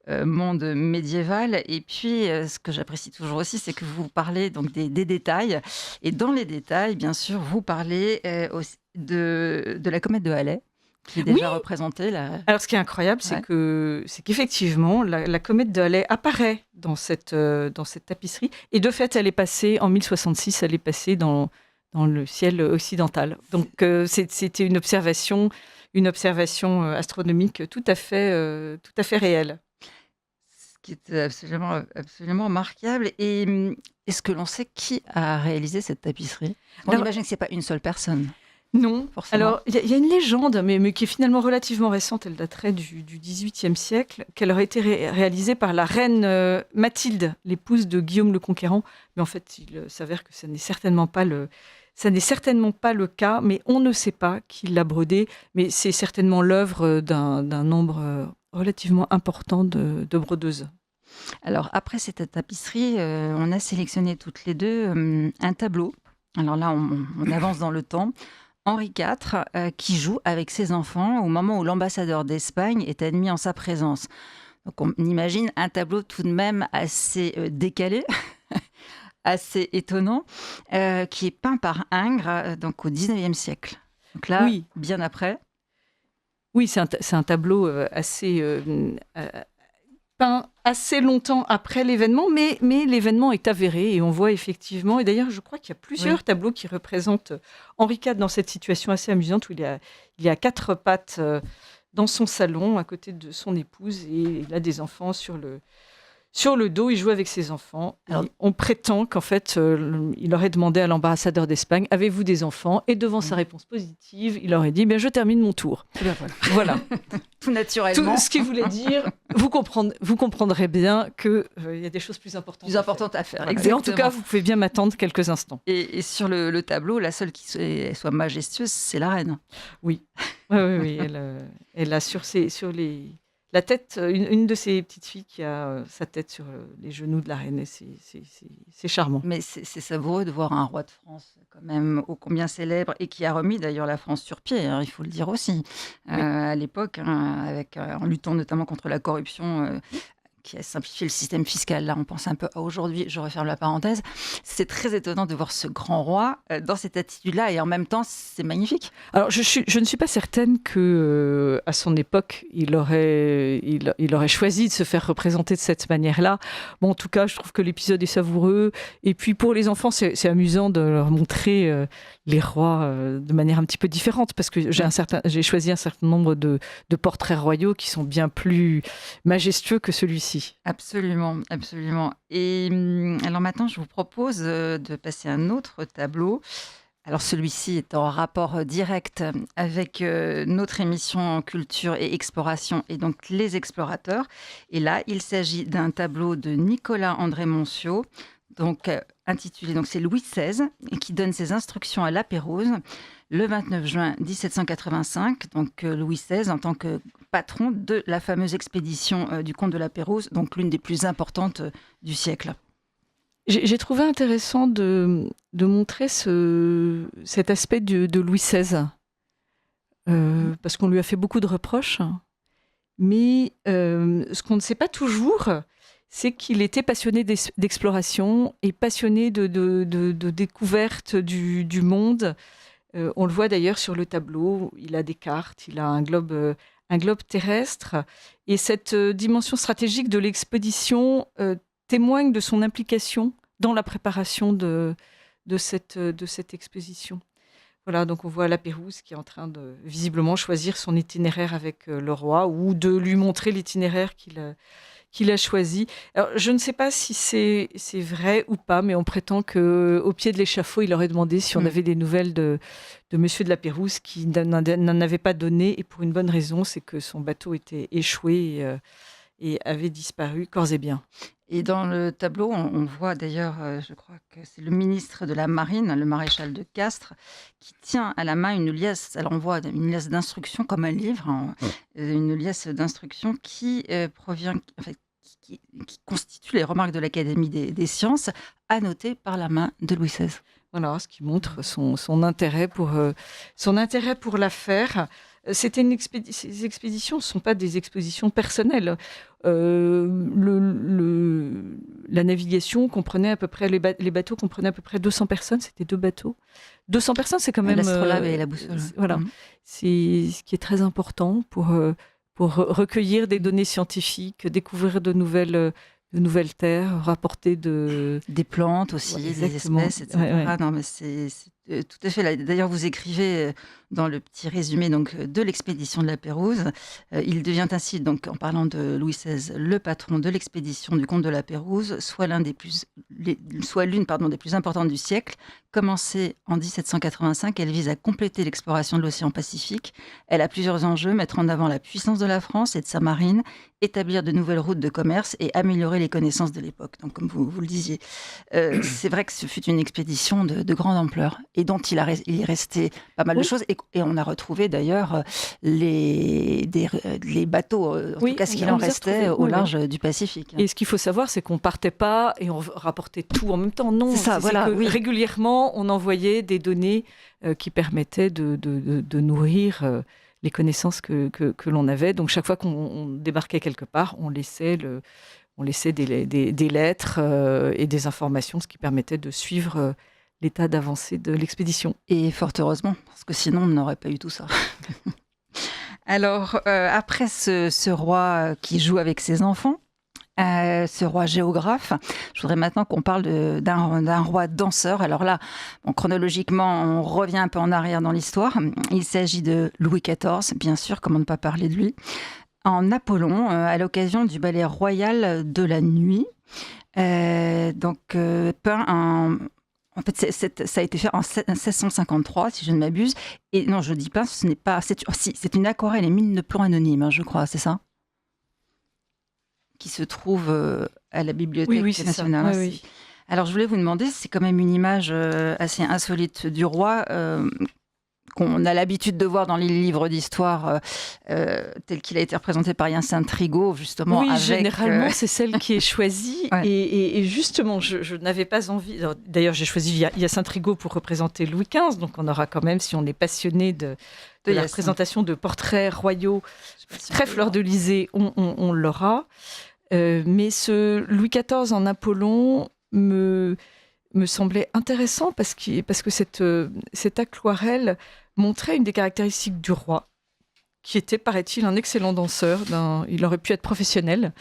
monde médiéval. Et puis, ce que j'apprécie toujours aussi, c'est que vous parlez donc, des détails. Et dans les détails, bien sûr, vous parlez aussi de la comète de Halley, qui est déjà représentée. Alors, ce qui est incroyable, c'est qu'effectivement, la comète de Halley apparaît dans cette tapisserie. Et de fait, elle est passée, en 1066, elle est passée dans le ciel occidental. Donc, c'était une observation astronomique tout à fait réelle. Ce qui est absolument remarquable. Et est-ce que l'on sait qui a réalisé cette tapisserie ? On imagine que ce n'est pas une seule personne. Non, forcément. Alors il y a une légende, mais qui est finalement relativement récente, elle daterait du XVIIIe siècle, qu'elle aurait été réalisée par la reine Mathilde, l'épouse de Guillaume le Conquérant. Mais en fait, il s'avère que ça n'est certainement pas le cas, mais on ne sait pas qui l'a brodée. Mais c'est certainement l'œuvre d'un nombre relativement important de brodeuses. Alors après cette tapisserie, on a sélectionné toutes les deux un tableau. Alors là, on avance dans le temps. Henri IV qui joue avec ses enfants au moment où l'ambassadeur d'Espagne est admis en sa présence. Donc on imagine un tableau tout de même assez décalé, assez étonnant, qui est peint par Ingres donc au XIXe siècle. Donc là, bien après. Oui, c'est un tableau peint assez longtemps après l'événement, mais l'événement est avéré et on voit effectivement, et d'ailleurs je crois qu'il y a plusieurs tableaux qui représentent Henri IV dans cette situation assez amusante où il y a 4 pattes dans son salon à côté de son épouse et il a des enfants sur le dos, il joue avec ses enfants. Alors, on prétend qu'en fait, il aurait demandé à l'ambassadeur d'Espagne, avez-vous des enfants ? Et devant sa réponse positive, il aurait dit, je termine mon tour. Voilà. Tout naturellement. Tout ce qu'il voulait dire, vous comprendrez bien qu'il y a des choses plus importantes à faire. Voilà. Et en tout cas, vous pouvez bien m'attendre quelques instants. Et sur le tableau, la seule qui soit majestueuse, c'est la reine. Oui. Oui. Elle a sur les la tête, une de ces petites filles qui a sa tête sur les genoux de la reine. Et c'est charmant. Mais c'est savoureux de voir un roi de France quand même ô combien célèbre et qui a remis d'ailleurs la France sur pied, hein, il faut le dire aussi. Oui. À l'époque, hein, en luttant notamment contre la corruption, qui a simplifié le système fiscal. Là, on pense un peu à aujourd'hui, je referme la parenthèse. C'est très étonnant de voir ce grand roi dans cette attitude-là et en même temps, c'est magnifique. Alors, je ne suis pas certaine que à son époque, il aurait choisi de se faire représenter de cette manière-là. Bon, en tout cas, je trouve que l'épisode est savoureux. Et puis, pour les enfants, c'est amusant de leur montrer les rois de manière un petit peu différente, parce que j'ai choisi un certain nombre de portraits royaux qui sont bien plus majestueux que celui-ci. Absolument, absolument. Et alors maintenant, je vous propose de passer à un autre tableau. Alors celui-ci est en rapport direct avec notre émission Culture et Exploration et donc Les Explorateurs. Et là, il s'agit d'un tableau de Nicolas André Monciaux, donc intitulé, donc c'est Louis XVI, et qui donne ses instructions à La Pérouse le 29 juin 1785. Donc Louis XVI en tant que patron de la fameuse expédition du comte de La Pérouse, donc l'une des plus importantes du siècle. J'ai trouvé intéressant de montrer cet aspect de Louis XVI, parce qu'on lui a fait beaucoup de reproches, mais ce qu'on ne sait pas toujours, c'est qu'il était passionné d'exploration et passionné de découverte du monde. On le voit d'ailleurs sur le tableau, il a des cartes, il a un globe terrestre, et cette dimension stratégique de l'expédition témoigne de son implication dans la préparation de cette expédition. Voilà, donc on voit La Pérouse qui est en train de visiblement choisir son itinéraire avec le roi, ou de lui montrer l'itinéraire qu'il a choisi. Alors, je ne sais pas si c'est vrai ou pas, mais on prétend qu'au pied de l'échafaud, il aurait demandé si on avait des nouvelles de Monsieur de La Pérouse, qui n'en avait pas donné, et pour une bonne raison, c'est que son bateau était échoué et avait disparu corps et biens. Et dans le tableau, on voit d'ailleurs, je crois que c'est le ministre de la Marine, le maréchal de Castres, qui tient à la main une liasse. Alors on voit une liasse d'instructions comme un livre, hein, une liasse d'instructions qui provient, enfin, qui constitue les remarques de l'Académie des sciences, annotées par la main de Louis XVI. Voilà, ce qui montre son intérêt pour l'affaire. Ces expéditions ne sont pas des expositions personnelles. La navigation comprenait à peu près, les bateaux comprenaient à peu près 200 personnes, c'était 2 bateaux. 200 personnes, c'est quand même... L'astrolabe et la boussole. Voilà, c'est ce qui est très important pour recueillir des données scientifiques, découvrir de nouvelles terres, rapporter des plantes aussi, des espèces, etc. Ouais. Non, mais c'est tout à fait là. D'ailleurs, vous écrivez dans le petit résumé donc, de l'expédition de La Pérouse. Il devient ainsi, donc, en parlant de Louis XVI, le patron de l'expédition du comte de La Pérouse, soit l'une des plus importantes du siècle. Commencée en 1785, elle vise à compléter l'exploration de l'océan Pacifique. Elle a plusieurs enjeux: mettre en avant la puissance de la France et de sa marine, établir de nouvelles routes de commerce et améliorer les connaissances de l'époque. Donc, comme vous le disiez, c'est vrai que ce fut une expédition de grande ampleur et dont il est resté pas mal de choses. Et on a retrouvé d'ailleurs les bateaux, en tout cas ce qu'il en restait au large du Pacifique. Et ce qu'il faut savoir, c'est qu'on partait pas et on rapportait tout en même temps. Non, c'est ça, voilà. Régulièrement, on envoyait des données qui permettaient de nourrir les connaissances que l'on avait. Donc chaque fois qu'on débarquait quelque part, on laissait des lettres et des informations, ce qui permettait de suivre l'état d'avancée de l'expédition. Et fort heureusement, parce que sinon on n'aurait pas eu tout ça. Alors, après ce roi qui joue avec ses enfants, ce roi géographe, je voudrais maintenant qu'on parle d'un roi danseur. Alors là, chronologiquement, on revient un peu en arrière dans l'histoire. Il s'agit de Louis XIV, bien sûr, comment ne pas parler de lui, en Apollon, à l'occasion du ballet royal de la nuit. Peint en... En fait, ça a été fait en 1653, si je ne m'abuse. Et non, je ne dis pas, ce n'est pas... C'est une aquarelle et mine de plomb anonyme, hein, je crois, c'est ça ? Qui se trouve à la Bibliothèque nationale. Oui. Alors, je voulais vous demander, c'est quand même une image assez insolite du roi. qu'on a l'habitude de voir dans les livres d'histoire, tel qu'il a été représenté par Hyacinthe Rigaud, justement. Oui, avec, généralement, c'est celle qui est choisie. Ouais. Et justement, je n'avais pas envie... D'ailleurs, j'ai choisi Hyacinthe Rigaud pour représenter Louis XV, donc on aura quand même, si on est passionné de la représentation de portraits royaux, très Fleur-de-Lysée, on l'aura. Mais ce Louis XIV en Apollon me semblait intéressant parce que cette aquarelle montrait une des caractéristiques du roi, qui était, paraît-il, un excellent danseur. Il aurait pu être professionnel.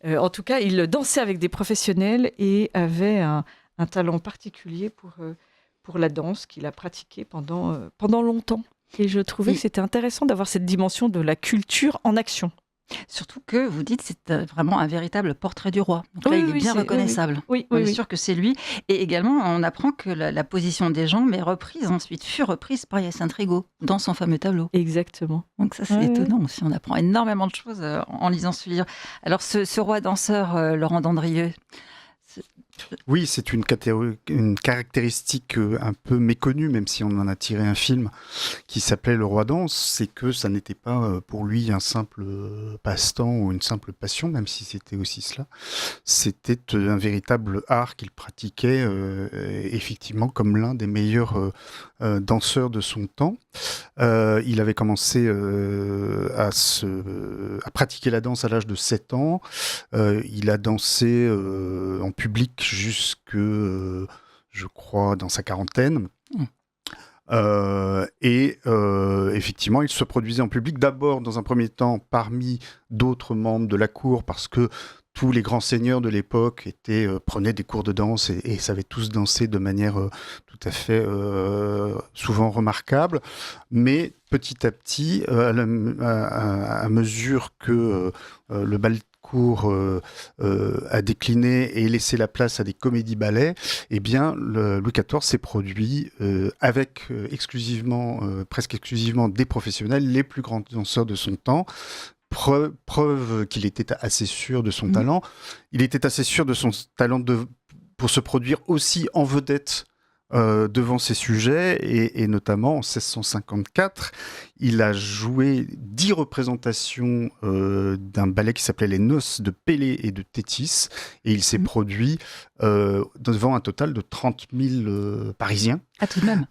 En tout cas, il dansait avec des professionnels et avait un talent particulier pour la danse qu'il a pratiquée pendant longtemps. Et je trouvais que c'était intéressant d'avoir cette dimension de la culture en action. Surtout que vous dites c'est vraiment un véritable portrait du roi. Donc là, il est bien reconnaissable. Oui, on est sûr que c'est lui. Et également, on apprend que la position des jambes fut reprise par Hyacinthe Rigaud dans son fameux tableau. Exactement. Donc ça, c'est étonnant aussi. On apprend énormément de choses en lisant ce livre. Alors, ce roi danseur, Laurent Dandrieux... Oui, c'est une caractéristique un peu méconnue, même si on en a tiré un film qui s'appelait Le Roi Danse, c'est que ça n'était pas pour lui un simple passe-temps ou une simple passion, même si c'était aussi cela. C'était un véritable art qu'il pratiquait, effectivement, comme l'un des meilleurs danseurs de son temps. Il avait commencé à pratiquer la danse à l'âge de 7 ans. Il a dansé en public jusque, je crois, dans sa quarantaine. Effectivement, il se produisait en public d'abord, dans un premier temps, parmi d'autres membres de la cour, parce que tous les grands seigneurs de l'époque prenaient des cours de danse et savaient tous danser de manière tout à fait souvent remarquable. Mais petit à petit, à mesure que le bal cour a décliné et laissé la place à des comédies-ballets, eh bien, Louis XIV s'est produit avec presque exclusivement des professionnels, les plus grands danseurs de son temps. Preuve qu'il était assez sûr de son talent. Il était assez sûr de son talent pour se produire aussi en vedette devant ses sujets, et notamment en 1654, il a joué 10 représentations d'un ballet qui s'appelait Les Noces de Pélée et de Thétis, et il s'est produit devant un total de 30 000 Parisiens. Ah, tout de même.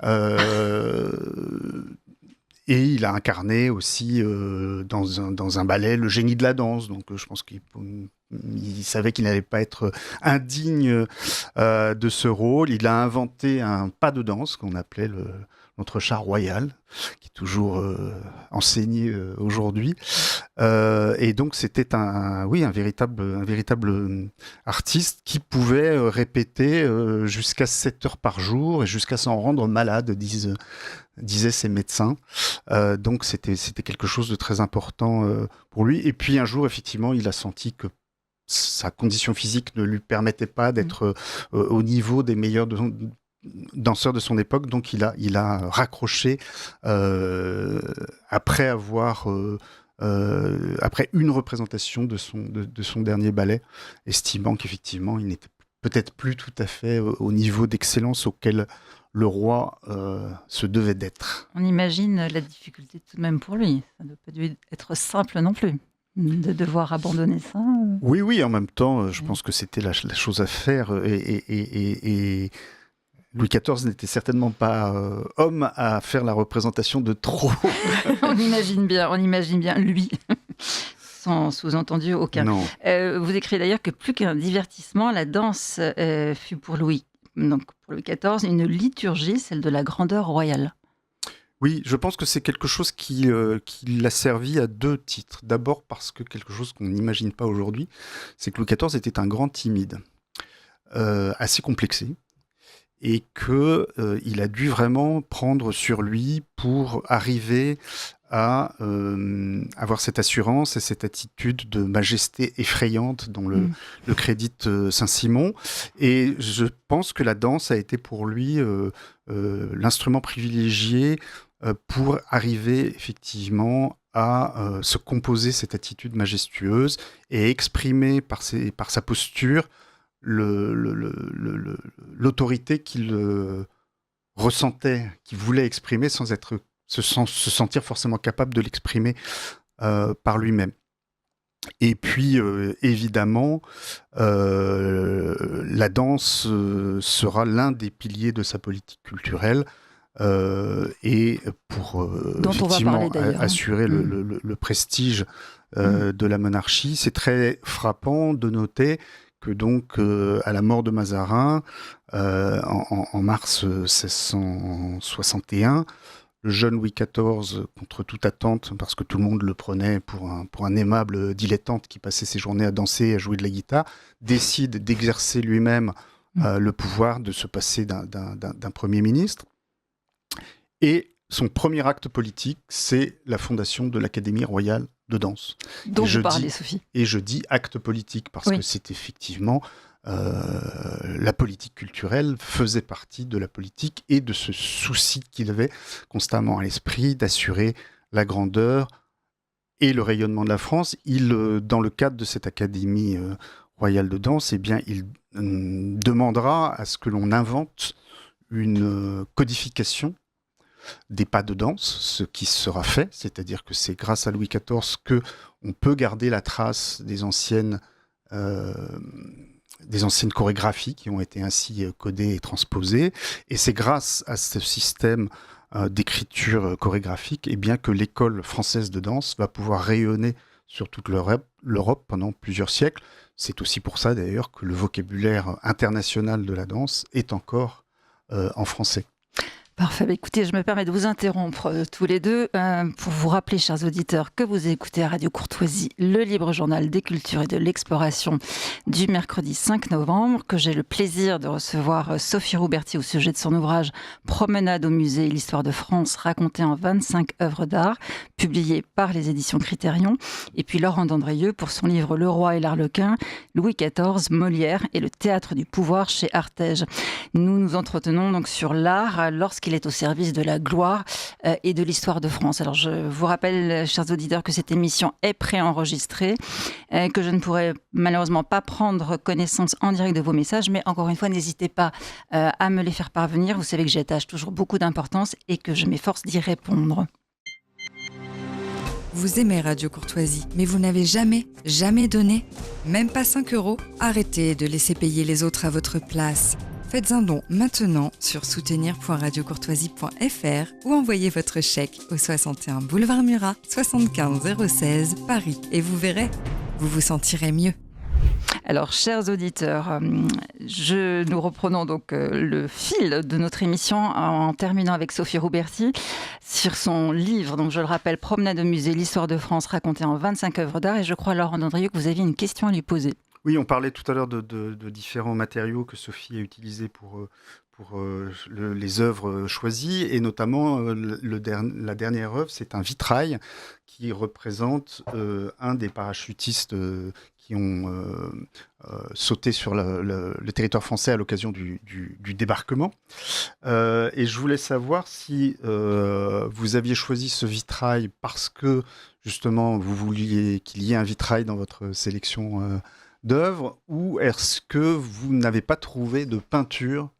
Et il a incarné aussi dans un ballet le génie de la danse. Donc je pense qu'il savait qu'il n'allait pas être indigne de ce rôle. Il a inventé un pas de danse qu'on appelait notre char royal, qui est toujours enseigné aujourd'hui. Et donc c'était un véritable artiste qui pouvait répéter jusqu'à 7 heures par jour et jusqu'à s'en rendre malade, disaient ses médecins. Donc c'était quelque chose de très important pour lui. Et puis un jour, effectivement, il a senti que sa condition physique ne lui permettait pas d'être au niveau des meilleurs danseurs de son époque. Donc il a raccroché après une représentation de son dernier ballet, estimant qu'effectivement il n'était peut-être plus tout à fait au niveau d'excellence auquel le roi se devait d'être. On imagine la difficulté tout de même pour lui. Ça ne doit pas dû être simple non plus de devoir abandonner ça. Oui, en même temps, je pense que c'était la chose à faire. Et Louis XIV n'était certainement pas homme à faire la représentation de trop. On imagine bien lui. Sans sous-entendu aucun. Non. Vous écrivez d'ailleurs que plus qu'un divertissement, la danse fut pour Louis XIV une liturgie, celle de la grandeur royale. Oui, je pense que c'est quelque chose qui l'a servi à 2 titres. D'abord parce que quelque chose qu'on n'imagine pas aujourd'hui, c'est que Louis XIV était un grand timide, assez complexé, et qu'il a dû vraiment prendre sur lui pour arriver à avoir cette assurance et cette attitude de majesté effrayante dont le crédite Saint-Simon. Et je pense que la danse a été pour lui l'instrument privilégié pour arriver effectivement à se composer cette attitude majestueuse et exprimer par sa posture l'autorité qu'il ressentait, qu'il voulait exprimer sans être se sentir forcément capable de l'exprimer par lui-même. Et puis, évidemment, la danse sera l'un des piliers de sa politique culturelle et pour Dont on va effectivement parler d'ailleurs. assurer le prestige de la monarchie. C'est très frappant de noter que donc, à la mort de Mazarin, en mars 1661, le jeune Louis XIV, contre toute attente, parce que tout le monde le prenait pour un aimable dilettante qui passait ses journées à danser et à jouer de la guitare, décide d'exercer lui-même le pouvoir de se passer d'un Premier ministre. Et son premier acte politique, c'est la fondation de l'Académie royale de danse. Dont vous parlez, Sophie. Et je dis acte politique parce que c'est effectivement... la politique culturelle faisait partie de la politique et de ce souci qu'il avait constamment à l'esprit d'assurer la grandeur et le rayonnement de la France. Dans le cadre de cette Académie royale de danse, il demandera à ce que l'on invente une codification des pas de danse, ce qui sera fait, c'est-à-dire que c'est grâce à Louis XIV que on peut garder la trace des anciennes chorégraphies qui ont été ainsi codées et transposées. Et c'est grâce à ce système d'écriture chorégraphique que l'école française de danse va pouvoir rayonner sur toute l'Europe pendant plusieurs siècles. C'est aussi pour ça d'ailleurs que le vocabulaire international de la danse est encore en français. Parfait. Écoutez, je me permets de vous interrompre tous les deux pour vous rappeler, chers auditeurs, que vous écoutez à Radio Courtoisie le libre journal des cultures et de l'exploration du mercredi 5 novembre, que j'ai le plaisir de recevoir Sophie Rouberty au sujet de son ouvrage Promenade au musée et l'histoire de France racontée en 25 œuvres d'art, publié par les éditions Critérion, et puis Laurent Dandrieux pour son livre Le Roi et l'Arlequin, Louis XIV, Molière et le théâtre du pouvoir chez Artege. Nous nous entretenons donc sur l'art lorsqu'il est au service de la gloire et de l'histoire de France. Alors je vous rappelle, chers auditeurs, que cette émission est préenregistrée, que je ne pourrai malheureusement pas prendre connaissance en direct de vos messages, mais encore une fois, n'hésitez pas à me les faire parvenir. Vous savez que j'y attache toujours beaucoup d'importance et que je m'efforce d'y répondre. Vous aimez Radio Courtoisie, mais vous n'avez jamais donné, même pas 5 €? Arrêtez de laisser payer les autres à votre place. Faites un don maintenant sur soutenir.radiocourtoisie.fr ou envoyez votre chèque au 61 boulevard Murat, 75 016 Paris. Et vous verrez, vous vous sentirez mieux. Alors, chers auditeurs, nous reprenons donc le fil de notre émission en terminant avec Sophie Rouberty sur son livre, donc je le rappelle, Promenade au musée, l'histoire de France racontée en 25 œuvres d'art. Et je crois, Laurent Dandrieux, que vous aviez une question à lui poser. Oui, on parlait tout à l'heure de différents matériaux que Sophie a utilisés pour les œuvres choisies, et notamment la dernière œuvre, c'est un vitrail qui représente un des parachutistes qui ont sauté sur le territoire français à l'occasion du débarquement. Et je voulais savoir si vous aviez choisi ce vitrail parce que justement vous vouliez qu'il y ait un vitrail dans votre sélection d'œuvres, ou est-ce que vous n'avez pas trouvé de peinture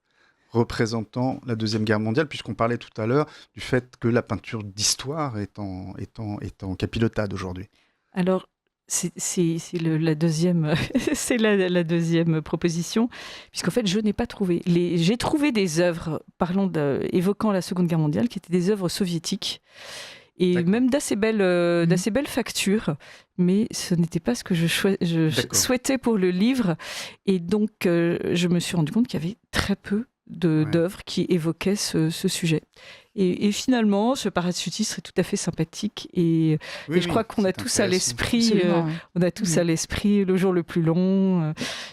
représentant la Deuxième Guerre mondiale, puisqu'on parlait tout à l'heure du fait que la peinture d'histoire est en capilotade aujourd'hui. Alors, c'est la deuxième, c'est la deuxième proposition, puisqu'en fait, je n'ai pas trouvé. J'ai trouvé des œuvres évoquant la Seconde Guerre mondiale, qui étaient des œuvres soviétiques, et D'accord. Même d'assez belles factures, mais ce n'était pas ce que je souhaitais pour le livre. Et donc, je me suis rendu compte qu'il y avait très peu d'œuvres qui évoquaient ce sujet. Et finalement, ce parachutiste serait tout à fait sympathique. Et je crois qu'on a tous à l'esprit, à l'esprit le jour le plus long.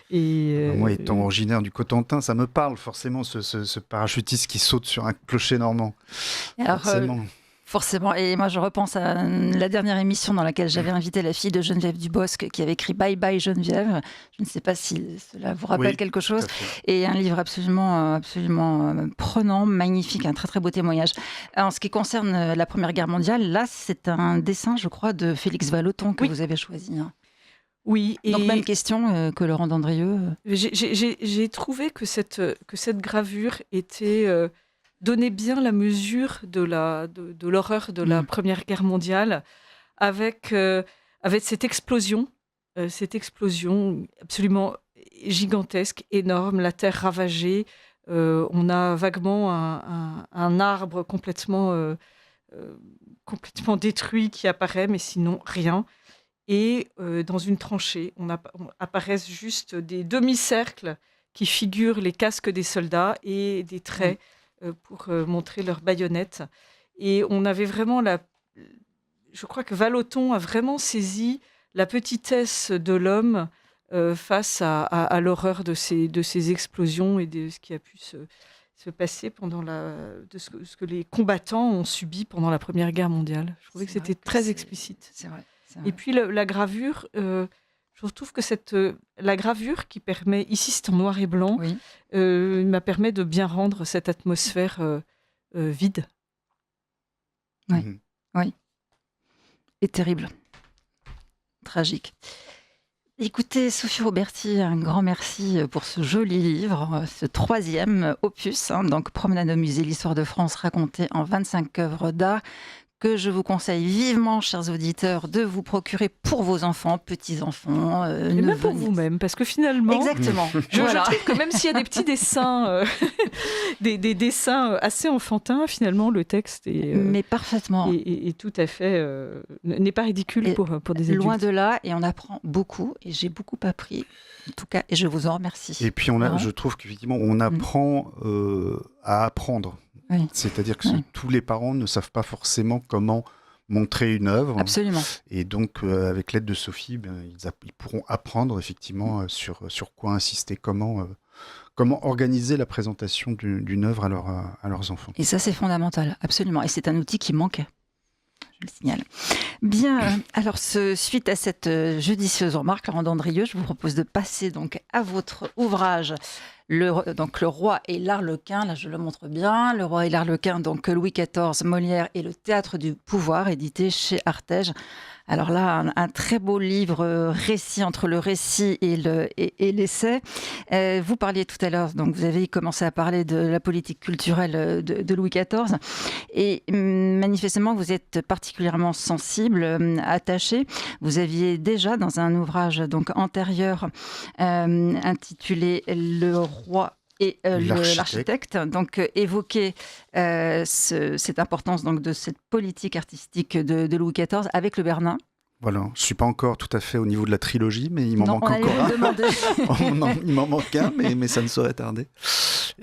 Moi, étant originaire du Cotentin, ça me parle forcément, ce parachutiste qui saute sur un clocher normand. Alors, forcément. Et moi, je repense à la dernière émission dans laquelle j'avais invité la fille de Geneviève Dubosc qui avait écrit Bye Bye Geneviève. Je ne sais pas si cela vous rappelle quelque chose. Et un livre absolument prenant, magnifique, un très très beau témoignage. En ce qui concerne la Première Guerre mondiale, là, c'est un dessin, je crois, de Félix Vallotton que vous avez choisi. Oui. Donc, même question que Laurent Dandrieux. J'ai trouvé que cette gravure était donnait bien la mesure de l'horreur de la Première Guerre mondiale avec cette explosion absolument gigantesque, énorme, la terre ravagée. On a vaguement un arbre complètement détruit qui apparaît, mais sinon rien. Et dans une tranchée, apparaissent juste des demi-cercles qui figurent les casques des soldats et des traits pour montrer leurs baïonnettes. Et on avait vraiment je crois que Vallotton a vraiment saisi la petitesse de l'homme face à l'horreur de ces explosions et de ce qui a pu se passer de ce que les combattants ont subi pendant la Première Guerre mondiale. Je trouvais que c'était très explicite. C'est vrai. Et puis la gravure, je trouve que la gravure qui permet, ici c'est en noir et blanc, m'a permis de bien rendre cette atmosphère vide. Oui, oui. Et terrible. Tragique. Écoutez, Sophie Roberti, un grand merci pour ce joli livre, ce 3e opus, donc Promenade au musée, l'histoire de France racontée en 25 œuvres d'art, que je vous conseille vivement, chers auditeurs, de vous procurer pour vos enfants, petits-enfants. Et même pour vous-même, parce que finalement... Exactement. Je trouve que même s'il y a des petits dessins, des dessins assez enfantins, finalement, le texte est... Mais parfaitement. Et tout à fait... n'est pas ridicule pour des adultes. Loin de là, et on apprend beaucoup, et j'ai beaucoup appris, en tout cas, et je vous en remercie. Et puis, je trouve qu'effectivement, on apprend à apprendre. Oui. C'est-à-dire que tous les parents ne savent pas forcément comment montrer une œuvre. Absolument. Et donc, avec l'aide de Sophie, ils pourront apprendre effectivement sur quoi insister, comment organiser la présentation d'une œuvre à leurs enfants. Et ça, c'est fondamental, absolument. Et c'est un outil qui manquait, je le signale. Bien, alors suite à cette judicieuse remarque, Laurent Dandrieux, je vous propose de passer donc à votre ouvrage. Le Roi et l'Arlequin, là je le montre bien, Le Roi et l'Arlequin, donc Louis XIV, Molière et le Théâtre du Pouvoir, édité chez Artege. Alors là, un très beau livre, récit entre le récit et l'essai. Vous parliez tout à l'heure, donc vous avez commencé à parler de la politique culturelle de Louis XIV. Et manifestement, vous êtes particulièrement sensible, attaché. Vous aviez déjà, dans un ouvrage donc antérieur intitulé Le Roi et l'architecte, donc évoquer cette importance donc de cette politique artistique de Louis XIV avec le Bernin. Voilà, je ne suis pas encore tout à fait au niveau de la trilogie, mais il m'en manque encore un. Il m'en manque un, mais ça ne saurait tarder.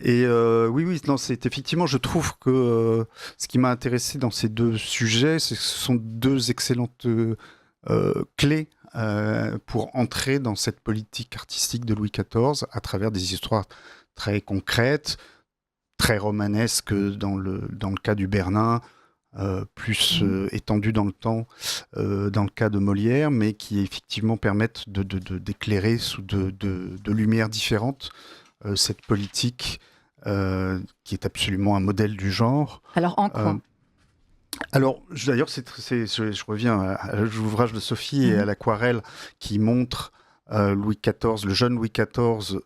Et oui, non, c'est effectivement, je trouve que ce qui m'a intéressé dans ces deux sujets, c'est que ce sont deux excellentes clés pour entrer dans cette politique artistique de Louis XIV à travers des histoires très concrètes, très romanesques dans le cas du Bernin, plus étendues dans le temps dans le cas de Molière, mais qui effectivement permettent d'éclairer sous de lumières différentes cette politique qui est absolument un modèle du genre. Alors en quoi Alors, d'ailleurs, je reviens à l'ouvrage de Sophie et à l'aquarelle qui montre Louis XIV, le jeune Louis XIV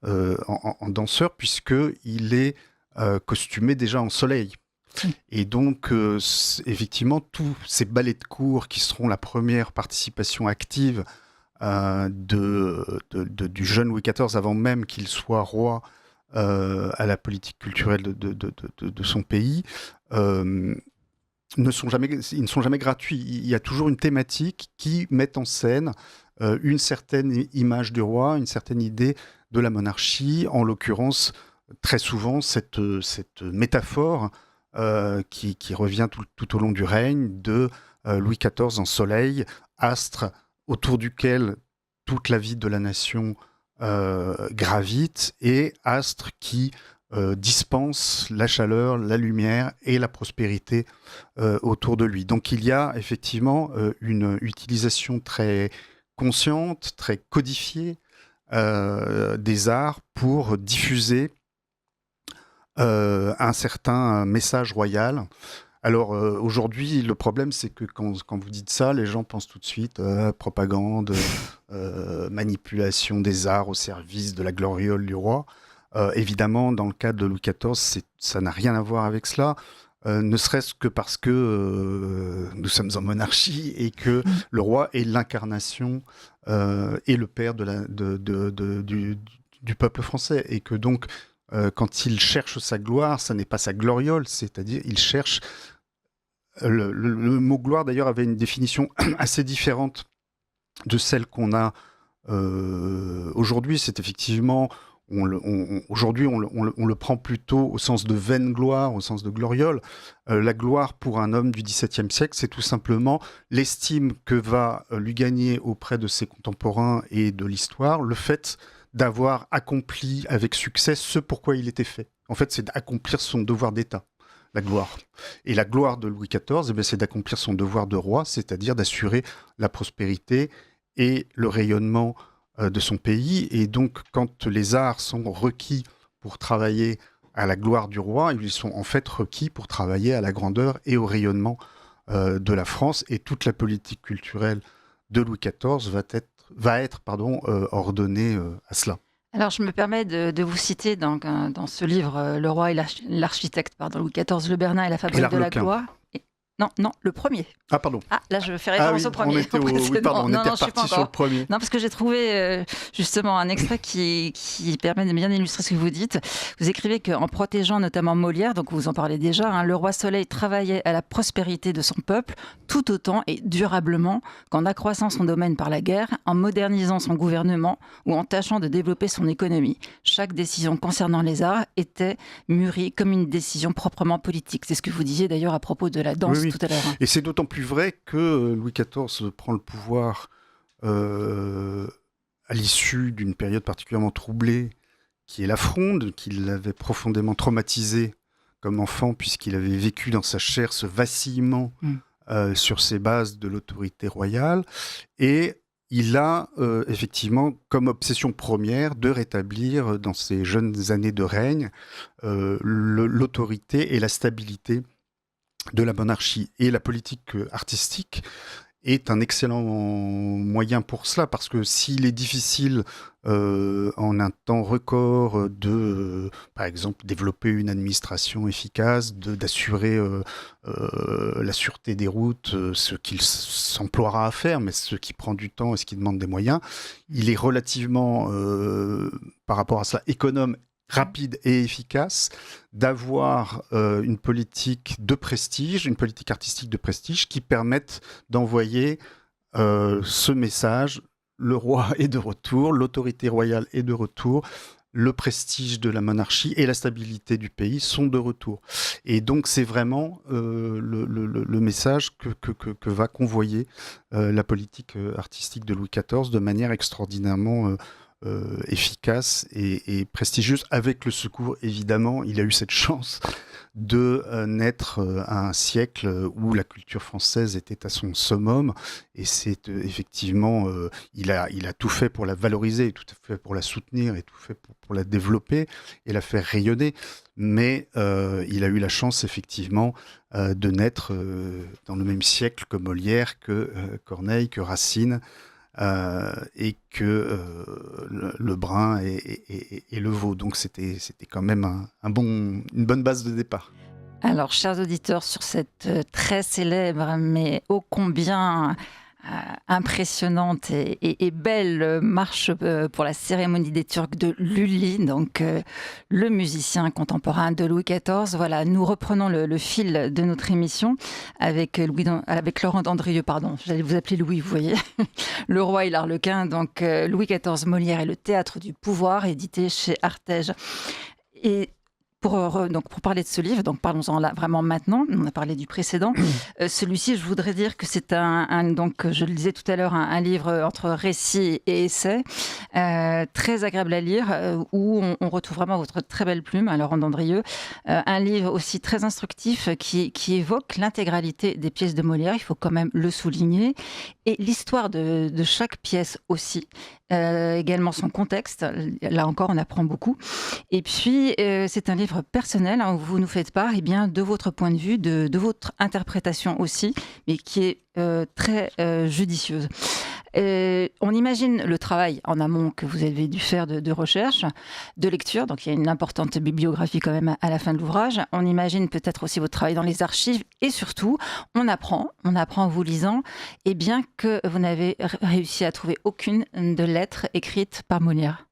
en danseur, puisqu'il est costumé déjà en soleil. Et donc, effectivement, tous ces ballets de cour qui seront la première participation active du jeune Louis XIV avant même qu'il soit roi à la politique culturelle de son pays, ils ne sont jamais gratuits. Il y a toujours une thématique qui met en scène une certaine image du roi, une certaine idée de la monarchie, en l'occurrence, très souvent, cette métaphore qui revient tout au long du règne de Louis XIV en soleil, astre autour duquel toute la vie de la nation gravite, et astre qui dispense la chaleur, la lumière et la prospérité autour de lui. Donc il y a effectivement une utilisation très consciente, très codifiée des arts pour diffuser un certain message royal. Alors aujourd'hui, le problème, c'est que quand vous dites ça, les gens pensent tout de suite propagande, manipulation des arts au service de la gloriole du roi. Évidemment, dans le cas de Louis XIV, ça n'a rien à voir avec cela. Ne serait-ce que parce que nous sommes en monarchie et que le roi est l'incarnation et le père du peuple français. Et que donc, quand il cherche sa gloire, ça n'est pas sa gloriole, c'est-à-dire il cherche... Le mot gloire, d'ailleurs, avait une définition assez différente de celle qu'on a aujourd'hui. C'est effectivement... Aujourd'hui, on le prend plutôt au sens de vaine gloire, au sens de gloriole. La gloire pour un homme du XVIIe siècle, c'est tout simplement l'estime que va lui gagner auprès de ses contemporains et de l'histoire, le fait d'avoir accompli avec succès ce pourquoi il était fait. En fait, c'est d'accomplir son devoir d'État, la gloire. Et la gloire de Louis XIV, eh bien, c'est d'accomplir son devoir de roi, c'est-à-dire d'assurer la prospérité et le rayonnement de son pays. Et donc, quand les arts sont requis pour travailler à la gloire du roi, ils sont en fait requis pour travailler à la grandeur et au rayonnement de la France. Et toute la politique culturelle de Louis XIV va être ordonnée à cela. Alors, je me permets de vous citer dans ce livre, Le roi et l'architecte, Louis XIV, Le Bernin et la fabrique de la gloire. Non, le premier. Ah, pardon. Ah, là, je fais référence au premier. On était reparti sur le premier. Non, parce que j'ai trouvé justement un extrait qui permet de bien illustrer ce que vous dites. Vous écrivez qu'en protégeant notamment Molière, donc vous en parlez déjà, le roi Soleil travaillait à la prospérité de son peuple tout autant et durablement qu'en accroissant son domaine par la guerre, en modernisant son gouvernement ou en tâchant de développer son économie. Chaque décision concernant les arts était mûrie comme une décision proprement politique. C'est ce que vous disiez d'ailleurs à propos de la danse. Oui. Tout à l'heure. Et c'est d'autant plus vrai que Louis XIV prend le pouvoir à l'issue d'une période particulièrement troublée, qui est la Fronde, qui l'avait profondément traumatisé comme enfant, puisqu'il avait vécu dans sa chair ce vacillement sur ses bases de l'autorité royale. Et il a effectivement comme obsession première de rétablir dans ses jeunes années de règne l'autorité et la stabilité de la monarchie. Et la politique artistique est un excellent moyen pour cela, parce que s'il est difficile en un temps record de, par exemple, développer une administration efficace, d'assurer la sûreté des routes, ce qu'il s'emploiera à faire, mais ce qui prend du temps et ce qui demande des moyens, il est relativement, par rapport à cela, économe, rapide et efficace, d'avoir une politique de prestige, une politique artistique de prestige qui permette d'envoyer ce message: le roi est de retour, l'autorité royale est de retour, le prestige de la monarchie et la stabilité du pays sont de retour. Et donc c'est vraiment le message que va convoyer la politique artistique de Louis XIV de manière extraordinairement efficace et prestigieuse, avec le secours, évidemment. Il a eu cette chance de naître à un siècle où la culture française était à son summum, et c'est effectivement, il a tout fait pour la valoriser, tout fait pour la soutenir, et tout fait pour la développer et la faire rayonner, mais il a eu la chance, effectivement, de naître dans le même siècle que Molière, que Corneille, que Racine, et que le Brun et le Vau. Donc c'était quand même une bonne base de départ. Alors, chers auditeurs, sur cette très célèbre, mais ô combien impressionnante et belle marche pour la cérémonie des Turcs de Lully, donc le musicien contemporain de Louis XIV. Voilà, nous reprenons le fil de notre émission avec Laurent Dandrieux, j'allais vous appeler Louis, vous voyez, Le Roi et l'Arlequin, donc Louis XIV, Molière et le théâtre du pouvoir, édité chez Artege. Et pour parler de ce livre, donc parlons-en là vraiment maintenant. On a parlé du précédent. Celui-ci, je voudrais dire que c'est donc je le disais tout à l'heure, un livre entre récit et essai, très agréable à lire, où on retrouve vraiment votre très belle plume, Laurent Dandrieux. Un livre aussi très instructif qui évoque l'intégralité des pièces de Molière, il faut quand même le souligner, et l'histoire de chaque pièce aussi. Également son contexte, là encore on apprend beaucoup, et puis c'est un livre personnel où vous nous faites part de votre point de vue, de votre interprétation aussi, mais qui est très judicieuse. On imagine le travail en amont que vous avez dû faire de recherche, de lecture, donc il y a une importante bibliographie quand même à la fin de l'ouvrage. On imagine peut-être aussi votre travail dans les archives et surtout, on apprend en vous lisant, et bien que vous n'avez réussi à trouver aucune de lettres écrites par Molière.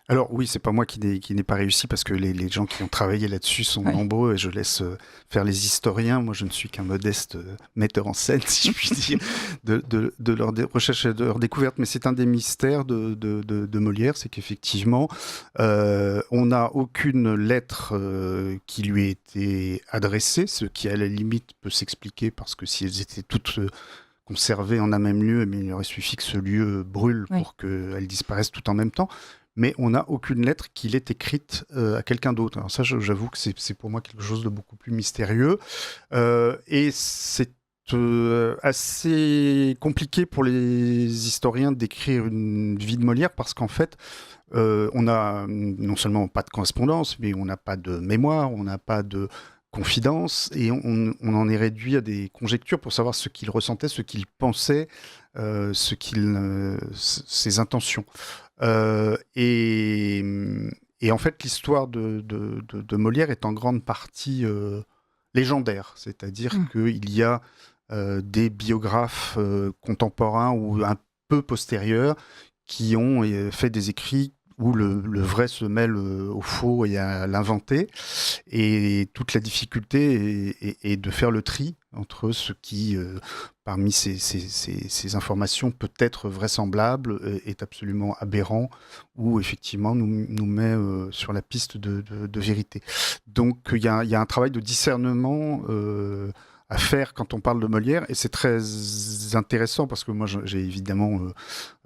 Alors oui, c'est pas moi qui n'ai pas réussi parce que les gens qui ont travaillé là-dessus sont nombreux et je laisse faire les historiens. Moi, je ne suis qu'un modeste metteur en scène, si je puis dire, de leur recherche et de leur découverte. Mais c'est un des mystères de Molière, c'est qu'effectivement, on n'a aucune lettre qui lui ait été adressée, ce qui à la limite peut s'expliquer parce que si elles étaient toutes conservées en un même lieu, mais il aurait suffi que ce lieu brûle pour qu'elles disparaissent tout en même temps. Mais on n'a aucune lettre qui l'ait écrite à quelqu'un d'autre. Alors ça, j'avoue que c'est pour moi quelque chose de beaucoup plus mystérieux. Et c'est assez compliqué pour les historiens d'écrire une vie de Molière parce qu'en fait, on n'a non seulement pas de correspondance, mais on n'a pas de mémoire, on n'a pas de confidence, et on en est réduit à des conjectures pour savoir ce qu'il ressentait, ce qu'il pensait, ses intentions. Et en fait, l'histoire de Molière est en grande partie légendaire, c'est-à-dire qu'il y a des biographes contemporains ou un peu postérieurs qui ont fait des écrits où le vrai se mêle au faux et à l'inventé. Et toute la difficulté est de faire le tri entre ce qui, parmi ces informations, peut être vraisemblable, est absolument aberrant, ou effectivement nous met sur la piste de vérité. Donc il y a un travail de discernement à faire quand on parle de Molière, et c'est très intéressant parce que moi j'ai évidemment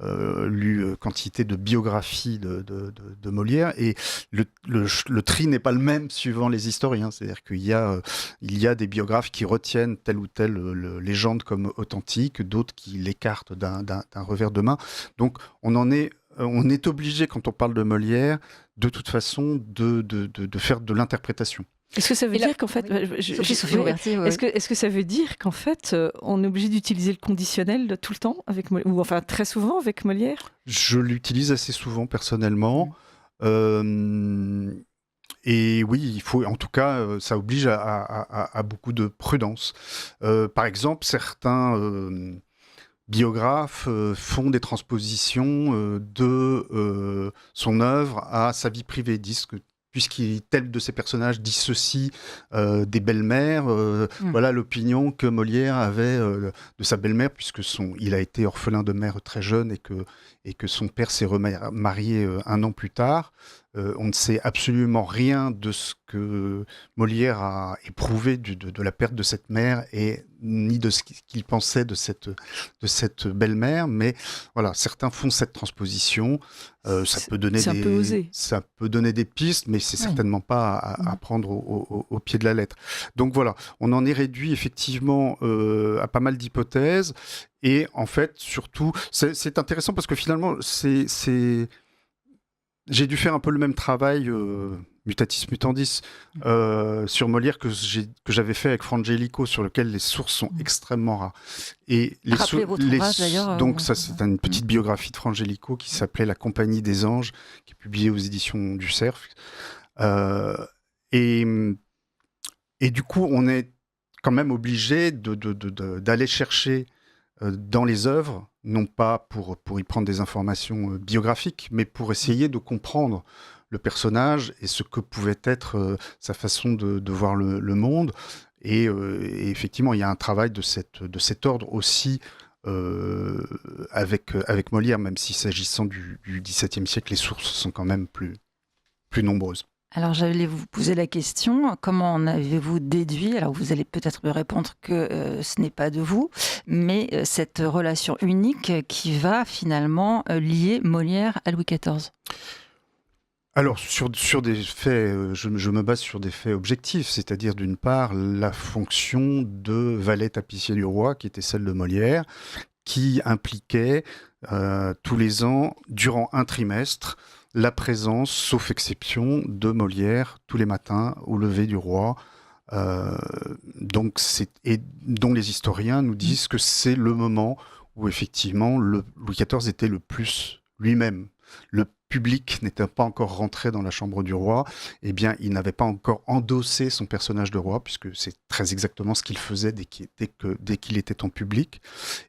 lu quantité de biographies de Molière, et le tri n'est pas le même suivant les historiens, c'est-à-dire qu'il y a des biographes qui retiennent telle ou telle légende comme authentique, d'autres qui l'écartent d'un revers de main. Donc on est obligé, quand on parle de Molière, de toute façon de faire de l'interprétation. Est-ce que ça veut dire qu'en fait, est-ce que ça veut dire qu'en fait, on est obligé d'utiliser le conditionnel tout le temps avec Molière, ou enfin très souvent avec Molière ? Je l'utilise assez souvent personnellement, et oui, il faut, en tout cas, ça oblige à beaucoup de prudence. Par exemple, certains biographes font des transpositions de son œuvre à sa vie privée, disent que tel de ses personnages dissocie des belles-mères. Voilà l'opinion que Molière avait de sa belle-mère, puisque il a été orphelin de mère très jeune et que son père s'est remarié un an plus tard. On ne sait absolument rien de ce que Molière a éprouvé de la perte de cette mère, et ni de ce qu'il pensait de cette belle-mère, mais voilà, certains font cette transposition. Ça peut donner des pistes, mais c'est certainement pas à prendre au pied de la lettre. Donc voilà, on en est réduit effectivement à pas mal d'hypothèses, et en fait, surtout, c'est intéressant parce que finalement, j'ai dû faire un peu le même travail, mutatis mutandis, sur Molière que j'avais fait avec Frangelico, sur lequel les sources sont extrêmement rares. Et Rappelez votre ouvrage, d'ailleurs. Donc ça, c'est une petite biographie de Frangelico qui s'appelait La Compagnie des Anges, qui est publiée aux éditions du Cerf. Et du coup, on est quand même obligé d'aller chercher dans les œuvres, non pas pour y prendre des informations biographiques, mais pour essayer de comprendre le personnage et ce que pouvait être sa façon de voir le monde. Et effectivement, il y a un travail de cet ordre aussi avec Molière, même si s'agissant du XVIIe siècle, les sources sont quand même plus nombreuses. Alors, j'allais vous poser la question, comment en avez-vous déduit, alors vous allez peut-être me répondre que ce n'est pas de vous, mais cette relation unique qui va finalement lier Molière à Louis XIV ? Alors, sur des faits, je me base sur des faits objectifs, c'est-à-dire d'une part la fonction de valet tapissier du roi, qui était celle de Molière, qui impliquait tous les ans, durant un trimestre, la présence, sauf exception, de Molière tous les matins au lever du roi. Donc et dont les historiens nous disent que c'est le moment où effectivement Louis XIV était le plus lui-même. Le public n'était pas encore rentré dans la chambre du roi, eh bien, il n'avait pas encore endossé son personnage de roi, puisque c'est très exactement ce qu'il faisait dès qu'il était en public.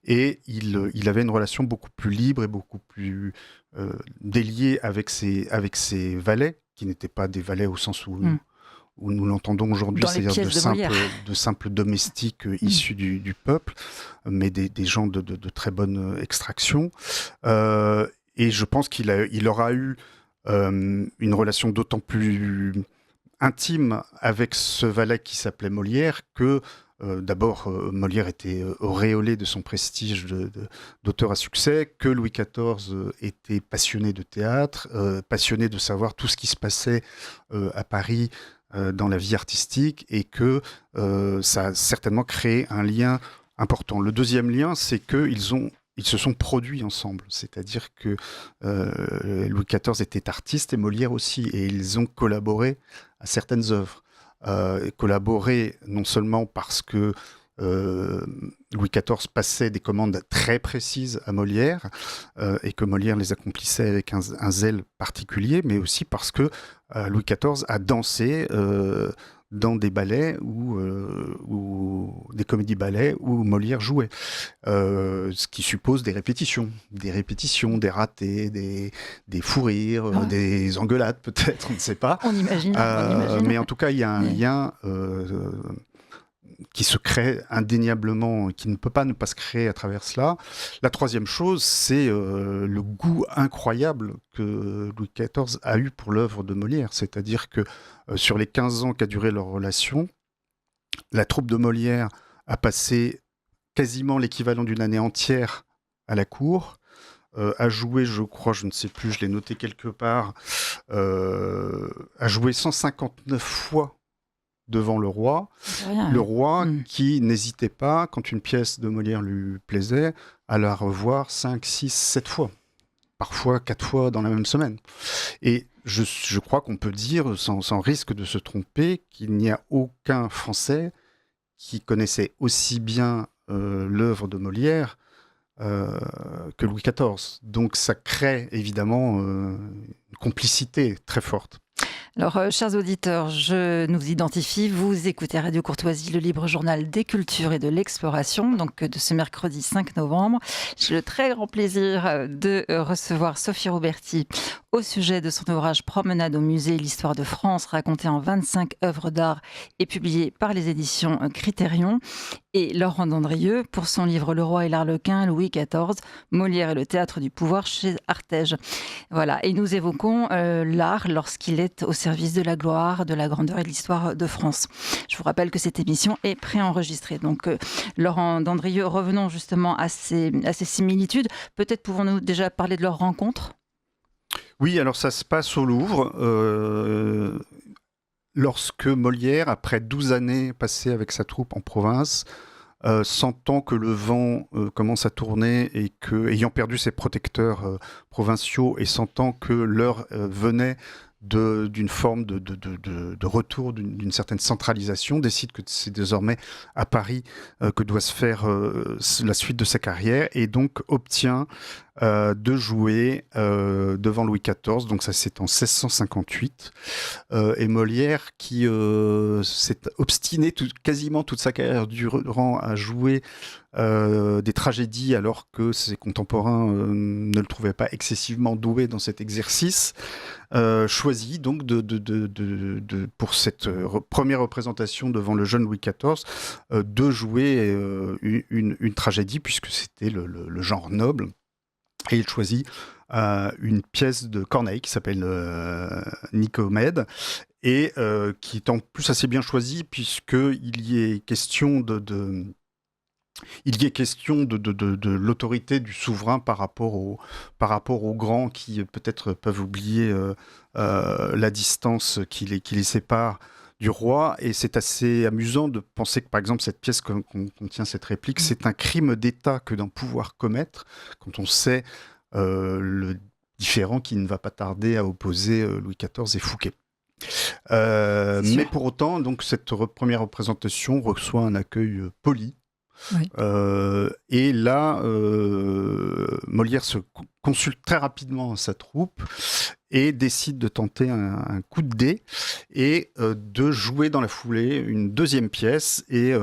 Et il avait une relation beaucoup plus libre et beaucoup plus déliée avec ses valets, qui n'étaient pas des valets au sens où nous l'entendons aujourd'hui, c'est-à-dire de simples domestiques issus du peuple, mais des gens de très bonne extraction. Et je pense qu'il aura eu une relation d'autant plus intime avec ce valet qui s'appelait Molière que, d'abord, Molière était auréolé de son prestige d'auteur à succès, que Louis XIV était passionné de théâtre, passionné de savoir tout ce qui se passait à Paris dans la vie artistique, et que ça a certainement créé un lien important. Le deuxième lien, c'est qu'ils se sont produits ensemble, c'est-à-dire que Louis XIV était artiste et Molière aussi, et ils ont collaboré à certaines œuvres. Collaboré non seulement parce que Louis XIV passait des commandes très précises à Molière et que Molière les accomplissait avec un zèle particulier, mais aussi parce que Louis XIV a dansé dans des ballets ou des comédies-ballets où Molière jouait. Ce qui suppose des répétitions, des ratés, des fous rires, des engueulades peut-être, on ne sait pas. On imagine. Mais en tout cas, il y a un lien qui se crée indéniablement, qui ne peut pas ne pas se créer à travers cela. La troisième chose, c'est le goût incroyable que Louis XIV a eu pour l'œuvre de Molière. C'est-à-dire que sur les 15 ans qu'a duré leur relation, la troupe de Molière a passé quasiment l'équivalent d'une année entière à la cour, a joué, je crois, je ne sais plus, je l'ai noté quelque part, a joué 159 fois devant le roi. Le roi qui n'hésitait pas, quand une pièce de Molière lui plaisait, à la revoir 5, 6, 7 fois. Parfois 4 fois dans la même semaine. Et je crois qu'on peut dire, sans risque de se tromper, qu'il n'y a aucun Français qui connaissait aussi bien l'œuvre de Molière que Louis XIV. Donc ça crée évidemment une complicité très forte. Alors, chers auditeurs, je nous identifie. Vous écoutez Radio Courtoisie, le libre journal des cultures et de l'exploration, donc de ce mercredi 5 novembre. J'ai le très grand plaisir de recevoir Sophie Roberti au sujet de son ouvrage Promenade au musée, l'histoire de France, racontée en 25 œuvres d'art et publiée par les éditions Critérion. Et Laurent Dandrieux pour son livre Le Roi et l'Arlequin, Louis XIV, Molière et le théâtre du pouvoir chez Artege. Voilà, et nous évoquons l'art lorsqu'il est au service de la gloire, de la grandeur et de l'histoire de France. Je vous rappelle que cette émission est préenregistrée. Donc, Laurent Dandrieux, revenons justement à ces similitudes. Peut-être pouvons-nous déjà parler de leur rencontre ? Oui, alors ça se passe au Louvre. Lorsque Molière, après 12 années passées avec sa troupe en province, sentant que le vent commence à tourner et que, ayant perdu ses protecteurs provinciaux et sentant que l'heure venait d'une forme de retour, d'une certaine centralisation, décide que c'est désormais à Paris que doit se faire la suite de sa carrière, et donc obtient de jouer devant Louis XIV, donc ça c'est en 1658, et Molière qui s'est obstiné quasiment toute sa carrière durant à jouer des tragédies alors que ses contemporains ne le trouvaient pas excessivement doué dans cet exercice, choisit donc pour cette première représentation devant le jeune Louis XIV de jouer une tragédie, puisque c'était le genre noble. Et il choisit une pièce de Corneille qui s'appelle Nicomède, et qui est en plus assez bien choisie, puisqu'il y est question de l'autorité du souverain par rapport aux grands qui peut-être peuvent oublier la distance qui les sépare du roi. Et c'est assez amusant de penser que, par exemple, cette pièce qu'on contient cette réplique, c'est un crime d'État que d'en pouvoir commettre, quand on sait le différend qui ne va pas tarder à opposer Louis XIV et Fouquet. Mais pour autant, donc, cette première représentation reçoit un accueil poli. Oui. Et là, Molière se consulte très rapidement sa troupe et décide de tenter un coup de dé et de jouer dans la foulée une deuxième pièce. Et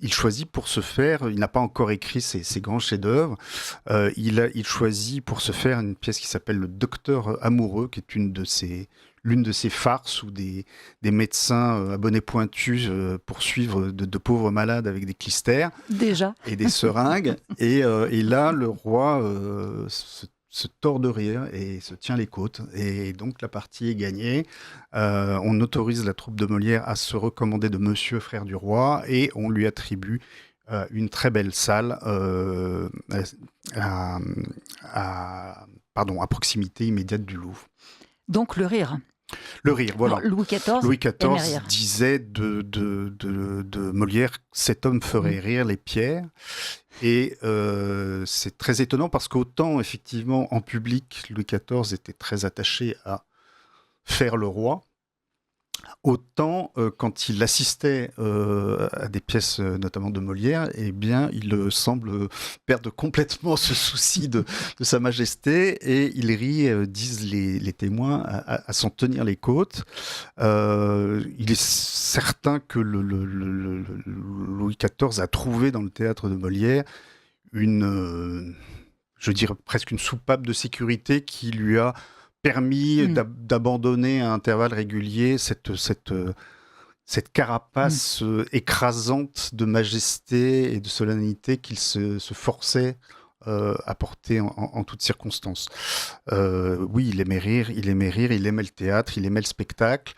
il choisit pour ce faire, il n'a pas encore écrit ses grands chefs-d'œuvre, il choisit pour ce faire une pièce qui s'appelle Le Docteur Amoureux, qui est l'une de ces farces où des médecins à bonnet pointu poursuivent de pauvres malades avec des clistères Déjà. et des seringues. Et là, le roi se tord de rire et se tient les côtes. Et donc, la partie est gagnée. On autorise la troupe de Molière à se recommander de Monsieur, frère du roi, et on lui attribue une très belle salle à proximité immédiate du Louvre. Donc le rire. Le rire, voilà. Alors, Louis XIV Louis aimait XIV rire. disait de Molière, cet homme ferait rire les pierres. Et c'est très étonnant parce qu'autant, effectivement, en public, Louis XIV était très attaché à faire le roi, autant quand il assistait à des pièces, notamment de Molière, eh bien, il semble perdre complètement ce souci de sa majesté et il rit, disent les témoins, à s'en tenir les côtes. Il est certain que Louis XIV a trouvé dans le théâtre de Molière je dirais presque une soupape de sécurité qui lui a permis d'abandonner à intervalles réguliers cette carapace écrasante de majesté et de solennité qu'il se forçait à porter en toutes circonstances. Oui, il aimait rire, il aimait le théâtre, il aimait le spectacle,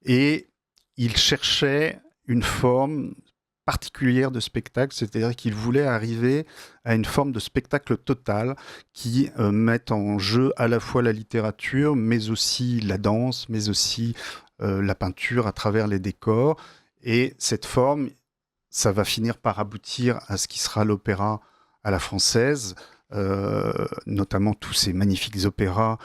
et il cherchait une forme particulière de spectacle, c'est-à-dire qu'il voulait arriver à une forme de spectacle total qui mette en jeu à la fois la littérature, mais aussi la danse, mais aussi la peinture à travers les décors. Et cette forme, ça va finir par aboutir à ce qui sera l'opéra à la française, notamment tous ces magnifiques opéras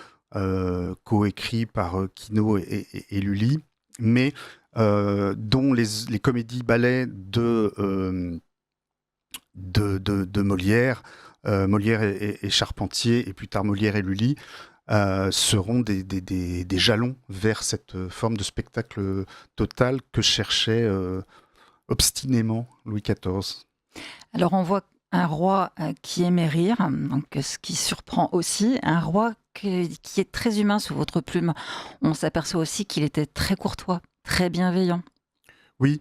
coécrits par Quinault et Lully, mais dont les comédies-ballets de Molière, Molière et Charpentier, et plus tard Molière et Lully, seront des jalons vers cette forme de spectacle total que cherchait obstinément Louis XIV. Alors on voit un roi qui aimait rire, donc ce qui surprend aussi, un roi qui est très humain sous votre plume. On s'aperçoit aussi qu'il était très courtois, très bienveillant. Oui,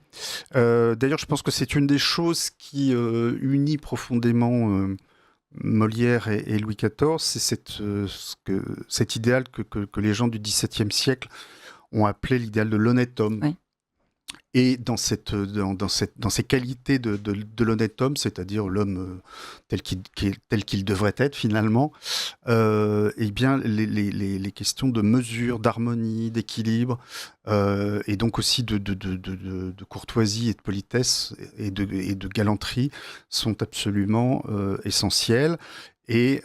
d'ailleurs je pense que c'est une des choses qui unit profondément Molière et Louis XIV, c'est cet idéal que les gens du XVIIe siècle ont appelé l'idéal de l'honnête homme. Oui. Et dans ces qualités de l'honnête homme, c'est-à-dire l'homme tel qu'il devrait être finalement, eh bien les questions de mesure, d'harmonie, d'équilibre, et donc aussi de courtoisie et de politesse et de galanterie sont absolument essentielles. Et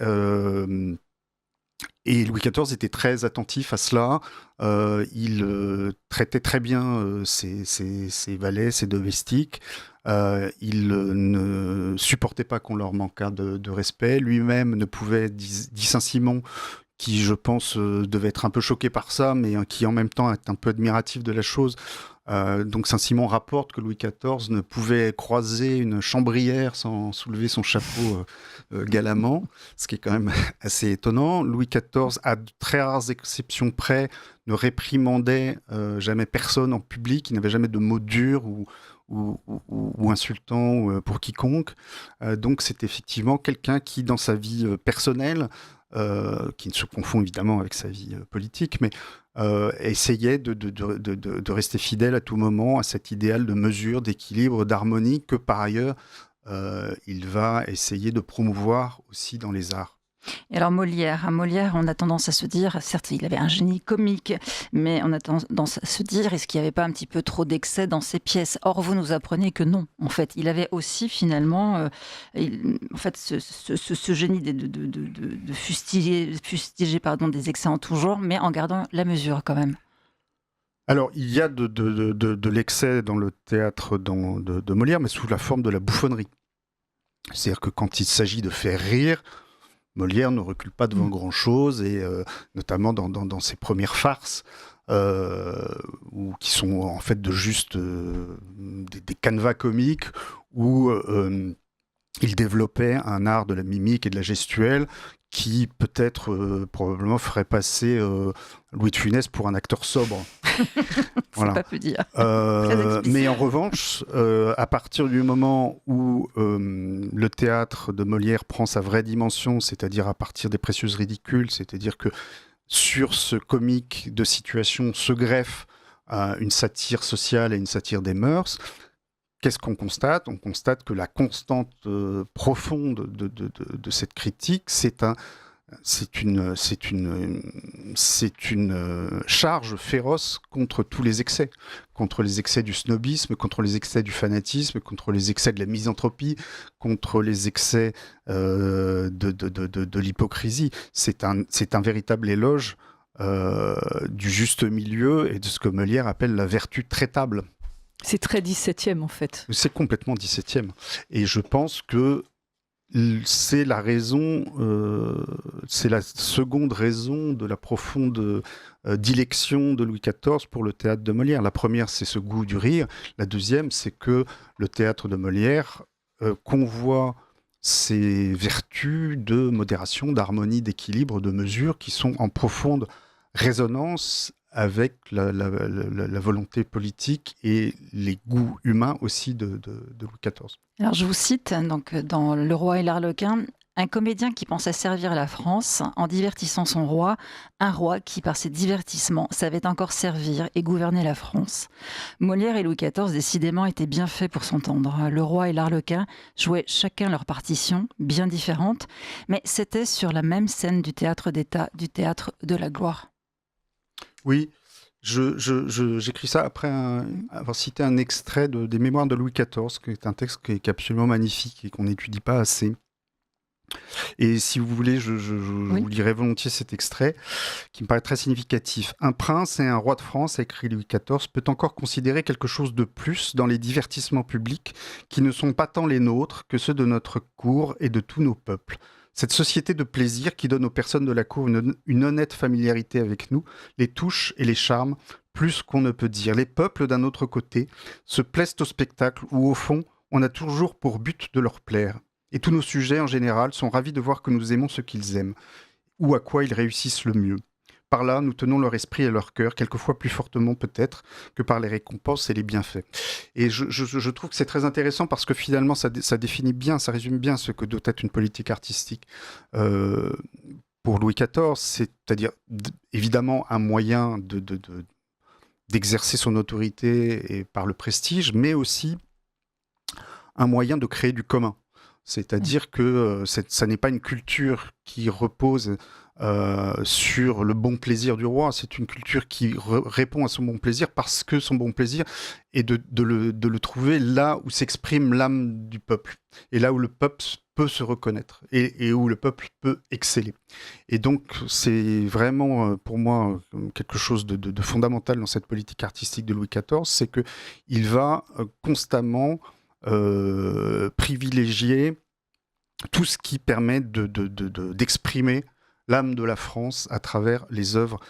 Louis XIV était très attentif à cela. Il traitait très bien ses valets, ses domestiques. Il ne supportait pas qu'on leur manquât de respect. Lui-même ne pouvait, dit Saint-Simon, qui, je pense, devait être un peu choqué par ça, mais qui en même temps est un peu admiratif de la chose. Donc Saint-Simon rapporte que Louis XIV ne pouvait croiser une chambrière sans soulever son chapeau galamment, ce qui est quand même assez étonnant. Louis XIV, à de très rares exceptions près, ne réprimandait jamais personne en public, il n'avait jamais de mots durs ou insultants pour quiconque. Donc c'est effectivement quelqu'un qui, dans sa vie personnelle, qui ne se confond évidemment avec sa vie politique, mais essayait de rester fidèle à tout moment à cet idéal de mesure, d'équilibre, d'harmonie que par ailleurs il va essayer de promouvoir aussi dans les arts. Et alors Molière, on a tendance à se dire, certes il avait un génie comique, mais on a tendance à se dire, est-ce qu'il n'y avait pas un petit peu trop d'excès dans ses pièces? Or vous nous apprenez que non, en fait, il avait aussi finalement, ce génie de fustiger des excès en tout genre, mais en gardant la mesure quand même. Alors, il y a de l'excès dans le théâtre de Molière, mais sous la forme de la bouffonnerie. C'est-à-dire que quand il s'agit de faire rire, Molière ne recule pas devant grand-chose, et notamment dans ses premières farces, qui sont en fait des canevas comiques, où il développait un art de la mimique et de la gestuelle qui peut-être probablement ferait passer Louis de Funès pour un acteur sobre. Voilà. C'est pas peu dire. Mais en revanche, à partir du moment où le théâtre de Molière prend sa vraie dimension, c'est-à-dire à partir des Précieuses ridicules, c'est-à-dire que sur ce comique de situation se greffe une satire sociale et une satire des mœurs, qu'est-ce qu'on constate ? On constate que la constante profonde de cette critique, c'est une charge féroce contre tous les excès du snobisme, contre les excès du fanatisme, contre les excès de la misanthropie, contre les excès de l'hypocrisie. C'est un véritable éloge du juste milieu et de ce que Molière appelle la vertu traitable. C'est très 17e en fait. C'est complètement 17e. Et je pense que c'est la raison, c'est la seconde raison de la profonde dilection de Louis XIV pour le théâtre de Molière. La première, c'est ce goût du rire. La deuxième, c'est que le théâtre de Molière convoit ces vertus de modération, d'harmonie, d'équilibre, de mesure qui sont en profonde résonance avec la volonté politique et les goûts humains aussi de Louis XIV. Alors je vous cite donc dans Le Roi et l'Arlequin, un comédien qui pensait servir la France en divertissant son roi, un roi qui par ses divertissements savait encore servir et gouverner la France. Molière et Louis XIV décidément étaient bien faits pour s'entendre. Le Roi et l'Arlequin jouaient chacun leur partition, bien différente, mais c'était sur la même scène du théâtre d'État, du théâtre de la gloire. Oui, j'écris ça après avoir cité un extrait des Mémoires de Louis XIV, qui est un texte qui est absolument magnifique et qu'on n'étudie pas assez. Et si vous voulez, je vous lirai volontiers cet extrait, qui me paraît très significatif. « Un prince et un roi de France, » a écrit Louis XIV, « peut encore considérer quelque chose de plus dans les divertissements publics qui ne sont pas tant les nôtres que ceux de notre cour et de tous nos peuples. Cette société de plaisir qui donne aux personnes de la cour une honnête familiarité avec nous, les touche et les charme, plus qu'on ne peut dire. Les peuples, d'un autre côté, se plaisent au spectacle où, au fond, on a toujours pour but de leur plaire. Et tous nos sujets, en général, sont ravis de voir que nous aimons ce qu'ils aiment, ou à quoi ils réussissent le mieux. Par là, nous tenons leur esprit et leur cœur, quelquefois plus fortement peut-être que par les récompenses et les bienfaits. » Et je trouve que c'est très intéressant parce que finalement, ça définit bien, ça résume bien ce que doit être une politique artistique pour Louis XIV, c'est-à-dire évidemment un moyen d'exercer son autorité et par le prestige, mais aussi un moyen de créer du commun. C'est-à-dire que ça n'est pas une culture qui repose sur le bon plaisir du roi, c'est une culture qui répond à son bon plaisir parce que son bon plaisir est de le trouver là où s'exprime l'âme du peuple et là où le peuple peut se reconnaître et où le peuple peut exceller. Et donc c'est vraiment pour moi quelque chose de fondamental dans cette politique artistique de Louis XIV, c'est qu'il va constamment privilégier tout ce qui permet d'exprimer l'âme de la France à travers les œuvres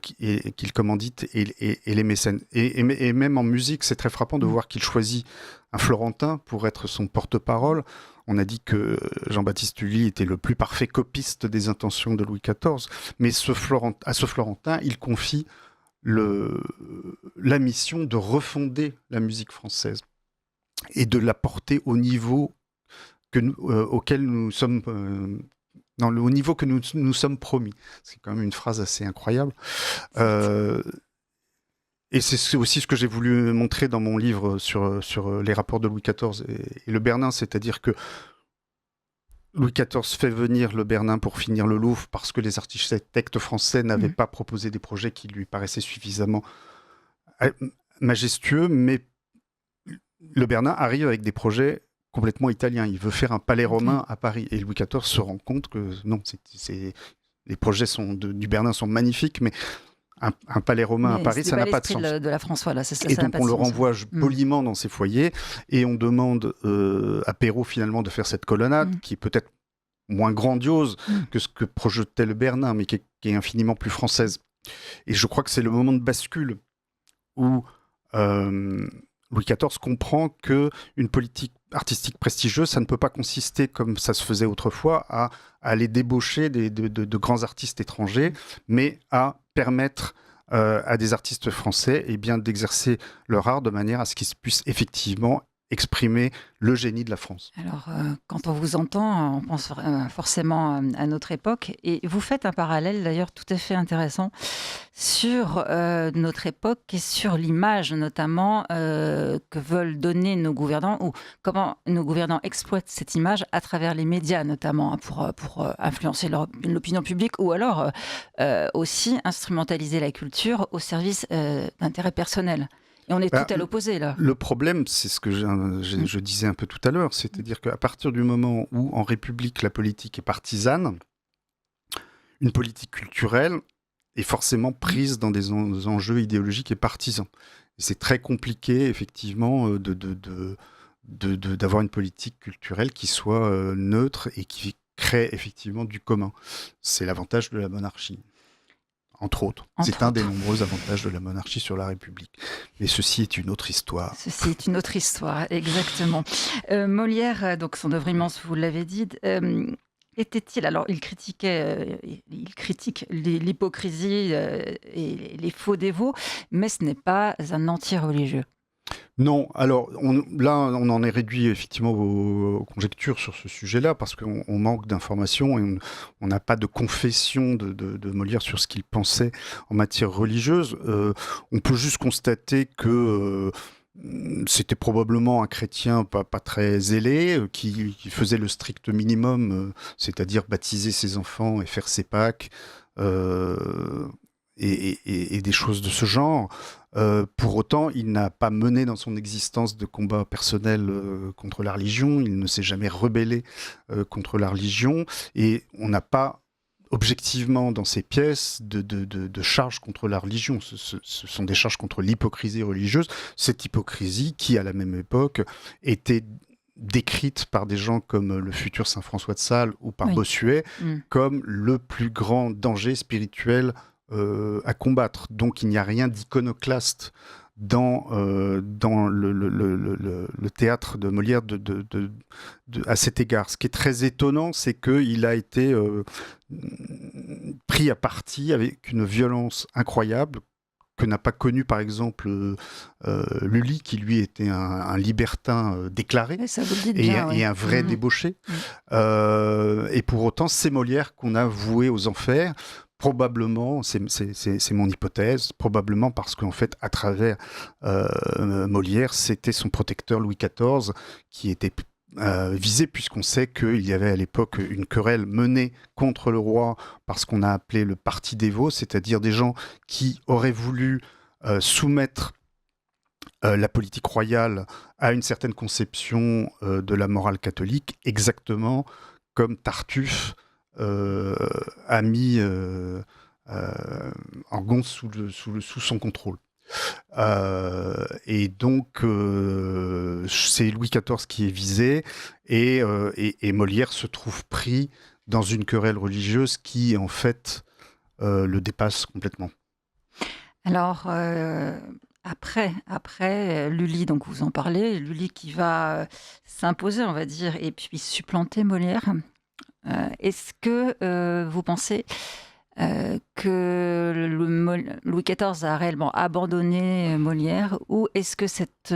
qu'il commandite et les mécènes. Et même en musique, c'est très frappant de voir qu'il choisit un Florentin pour être son porte-parole. On a dit que Jean-Baptiste Lully était le plus parfait copiste des intentions de Louis XIV, mais à ce Florentin, il confie la mission de refonder la musique française et de la porter au niveau auquel nous sommes... au niveau que nous sommes promis. C'est quand même une phrase assez incroyable. Et c'est aussi ce que j'ai voulu montrer dans mon livre sur les rapports de Louis XIV et le Bernin, c'est-à-dire que Louis XIV fait venir le Bernin pour finir le Louvre parce que les architectes français n'avaient pas proposé des projets qui lui paraissaient suffisamment majestueux, mais le Bernin arrive avec des projets complètement italien. Il veut faire un palais romain à Paris. Et Louis XIV se rend compte que non, les projets du Bernin sont magnifiques, mais un palais romain à Paris, ça n'a pas de sens. De la France, voilà, ça et n'a donc pas de on le sens. renvoie poliment dans ses foyers et on demande à Perrault finalement de faire cette colonnade qui est peut-être moins grandiose que ce que projetait le Bernin, mais qui est infiniment plus française. Et je crois que c'est le moment de bascule où Louis XIV comprend qu'une politique artistique prestigieuse, ça ne peut pas consister, comme ça se faisait autrefois, à aller débaucher de grands artistes étrangers, mais à permettre à des artistes français d'exercer leur art de manière à ce qu'ils puissent effectivement exprimer le génie de la France. Alors, quand on vous entend, on pense forcément à notre époque. Et vous faites un parallèle, d'ailleurs, tout à fait intéressant sur notre époque et sur l'image, notamment, que veulent donner nos gouvernants, ou comment nos gouvernants exploitent cette image à travers les médias, notamment, pour influencer l'opinion publique, ou alors aussi instrumentaliser la culture au service d'intérêts personnels. Et on est tout à l'opposé, là. Le problème, c'est ce que je disais un peu tout à l'heure, c'est-à-dire qu'à partir du moment où, en République, la politique est partisane, une politique culturelle est forcément prise dans des enjeux idéologiques et partisans. Et c'est très compliqué, effectivement, d'avoir une politique culturelle qui soit neutre et qui crée effectivement du commun. C'est l'avantage de la monarchie. Entre autres. C'est un des nombreux avantages de la monarchie sur la République. Mais ceci est une autre histoire. Ceci est une autre histoire, exactement. Molière, donc son œuvre immense, vous l'avez dit, était-il... Alors, il critique l'hypocrisie et les faux dévots, mais ce n'est pas un anti-religieux. Non, alors là, on en est réduit effectivement aux conjectures sur ce sujet-là, parce qu'on manque d'informations et on n'a pas de confession de Molière sur ce qu'il pensait en matière religieuse. On peut juste constater que c'était probablement un chrétien pas très zélé, qui faisait le strict minimum, c'est-à-dire baptiser ses enfants et faire ses Pâques, et des choses de ce genre. Pour autant, il n'a pas mené dans son existence de combat personnel contre la religion, il ne s'est jamais rebellé contre la religion, et on n'a pas objectivement dans ses pièces de charges contre la religion. Ce sont des charges contre l'hypocrisie religieuse, cette hypocrisie qui, à la même époque, était décrite par des gens comme le futur Saint François de Sales ou par Bossuet comme le plus grand danger spirituel à combattre. Donc il n'y a rien d'iconoclaste dans le théâtre de Molière à cet égard. Ce qui est très étonnant, c'est qu'il a été pris à partie avec une violence incroyable que n'a pas connu par exemple Lully, qui lui était un libertin déclaré et un vrai débauché. Et pour autant, c'est Molière qu'on a voué aux enfers. Probablement, c'est mon hypothèse, probablement parce qu'en fait, à travers Molière, c'était son protecteur Louis XIV qui était visé, puisqu'on sait qu'il y avait à l'époque une querelle menée contre le roi par ce qu'on a appelé le parti des veaux, c'est-à-dire des gens qui auraient voulu soumettre la politique royale à une certaine conception de la morale catholique, exactement comme Tartuffe a mis Argon sous son contrôle. Et donc c'est Louis XIV qui est visé et Molière se trouve pris dans une querelle religieuse qui en fait le dépasse complètement. Alors après Lully, donc vous en parlez, Lully qui va s'imposer, on va dire, et puis supplanter Molière. Est-ce que vous pensez que Louis XIV a réellement abandonné Molière, ou est-ce que cette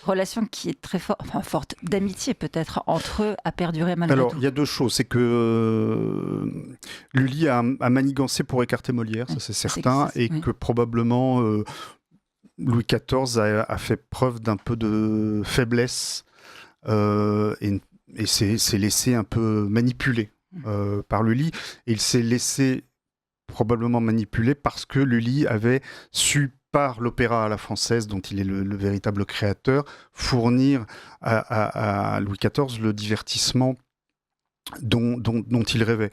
relation qui est très forte d'amitié peut-être entre eux a perduré malgré tout ? Alors, il y a deux choses. C'est que Lully a manigancé pour écarter Molière, ça c'est certain, et que probablement Louis XIV a fait preuve d'un peu de faiblesse et s'est laissé un peu manipuler par Lully. Et il s'est laissé probablement manipuler parce que Lully avait su, par l'opéra à la française, dont il est le véritable créateur, fournir à Louis XIV le divertissement dont il rêvait.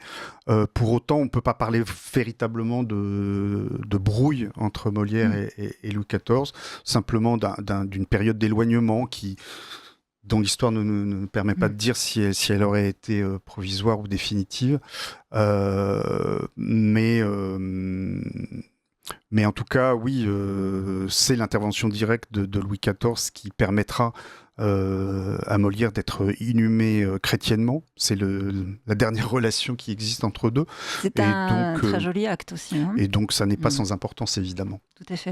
Pour autant, on ne peut pas parler véritablement de brouille entre Molière et Louis XIV, simplement d'une période d'éloignement dont l'histoire ne permet pas de dire si elle aurait été provisoire ou définitive. Mais en tout cas, oui, c'est l'intervention directe de Louis XIV qui permettra à Molière d'être inhumé chrétiennement. C'est la dernière relation qui existe entre deux. C'est un très joli acte aussi. Hein. Et donc, ça n'est pas sans importance, évidemment. Tout à fait.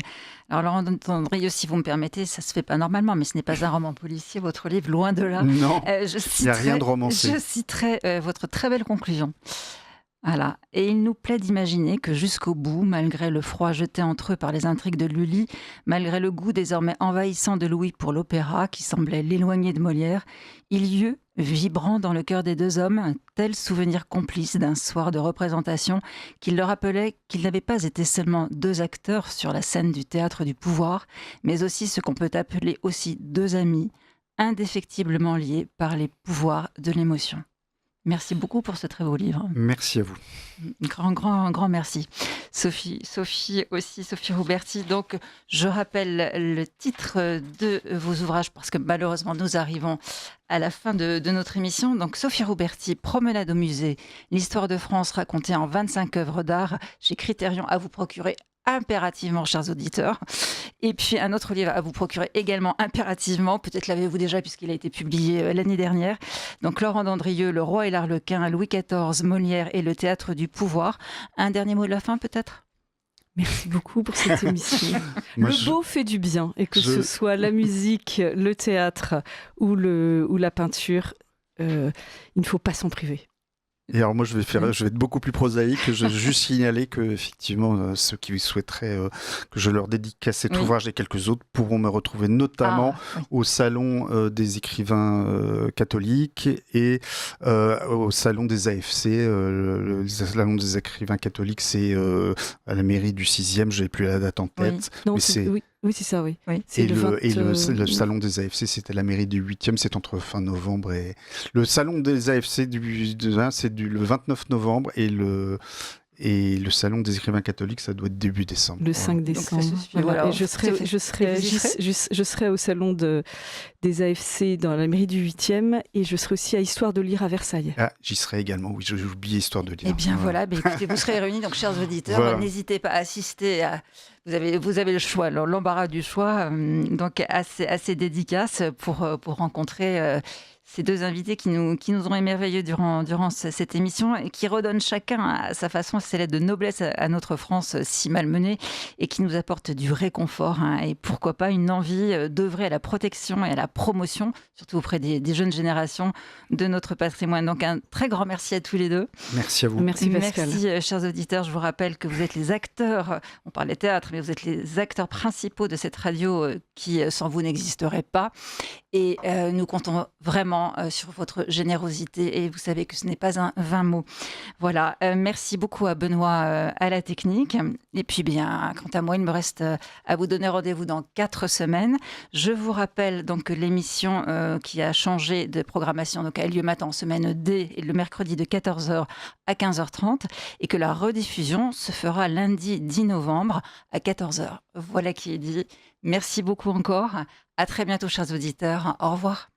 Alors, Laurent Andrieux, si vous me permettez, ça ne se fait pas normalement, mais ce n'est pas un roman policier, votre livre, loin de là. Non, il n'y a rien de romancé. Je citerai votre très belle conclusion. Voilà. Et il nous plaît d'imaginer que jusqu'au bout, malgré le froid jeté entre eux par les intrigues de Lully, malgré le goût désormais envahissant de Louis pour l'opéra, qui semblait l'éloigner de Molière, il y eut, vibrant dans le cœur des deux hommes, un tel souvenir complice d'un soir de représentation qu'il leur rappelait qu'ils n'avaient pas été seulement deux acteurs sur la scène du théâtre du pouvoir, mais aussi ce qu'on peut appeler aussi deux amis, indéfectiblement liés par les pouvoirs de l'émotion. Merci beaucoup pour ce très beau livre. Merci à vous. Grand merci. Sophie Rouberti. Donc, je rappelle le titre de vos ouvrages parce que malheureusement, nous arrivons à la fin de notre émission. Donc, Sophie Rouberti, Promenade au musée, l'histoire de France racontée en 25 œuvres d'art chez Criterion, à vous procurer impérativement, chers auditeurs. Et puis un autre livre à vous procurer également impérativement, peut-être l'avez-vous déjà puisqu'il a été publié l'année dernière. Donc Laurent Andrieux, Le Roi et l'Arlequin, Louis XIV, Molière et le théâtre du pouvoir. Un dernier mot de la fin peut-être ? Merci beaucoup pour cette émission. Beau fait du bien, et que ce soit la musique, le théâtre ou la peinture, il ne faut pas s'en priver. Et alors moi je vais être beaucoup plus prosaïque. Je vais juste signaler que effectivement ceux qui souhaiteraient que je leur dédicace cet ouvrage et quelques autres pourront me retrouver notamment au salon des écrivains catholiques et au salon des AFC. Le salon des écrivains catholiques, c'est à la mairie du 6e. Je n'ai plus la date en tête. Oui. Non, oui, c'est ça, oui. Et le salon des AFC, c'est à la mairie du 8e, c'est entre fin novembre et... Le salon des AFC, c'est le 29 novembre et le salon des écrivains catholiques, ça doit être début décembre. Le 5 décembre. Voilà. Et je serai au salon des AFC dans la mairie du 8e et je serai aussi à Histoire de lire à Versailles. Ah, j'y serai également, oui, j'ai oublié Histoire de lire. Eh bien voilà, écoutez, vous serez réunis, donc chers auditeurs, n'hésitez pas à assister à... Vous avez le choix, l'embarras du choix, donc assez dédicace pour rencontrer ces deux invités qui nous ont émerveillés durant cette émission et qui redonnent chacun à sa façon ces lettres de noblesse à notre France si malmenée et qui nous apportent du réconfort et pourquoi pas une envie d'œuvrer à la protection et à la promotion, surtout auprès des jeunes générations, de notre patrimoine. Donc un très grand merci à tous les deux. Merci à vous. Merci Pascal. Merci chers auditeurs, je vous rappelle que vous êtes les acteurs, on parlait théâtre, mais vous êtes les acteurs principaux de cette radio qui sans vous n'existerait pas. Et nous comptons vraiment sur votre générosité et vous savez que ce n'est pas un vain mot. Voilà, merci beaucoup à Benoît à la technique. Et puis bien, quant à moi, il me reste à vous donner rendez-vous dans 4 semaines. Je vous rappelle donc que l'émission qui a changé de programmation donc a lieu maintenant en semaine D et le mercredi de 14h à 15h30 et que la rediffusion se fera lundi 10 novembre à 14h. Voilà qui est dit. Merci beaucoup encore. À très bientôt, chers auditeurs. Au revoir.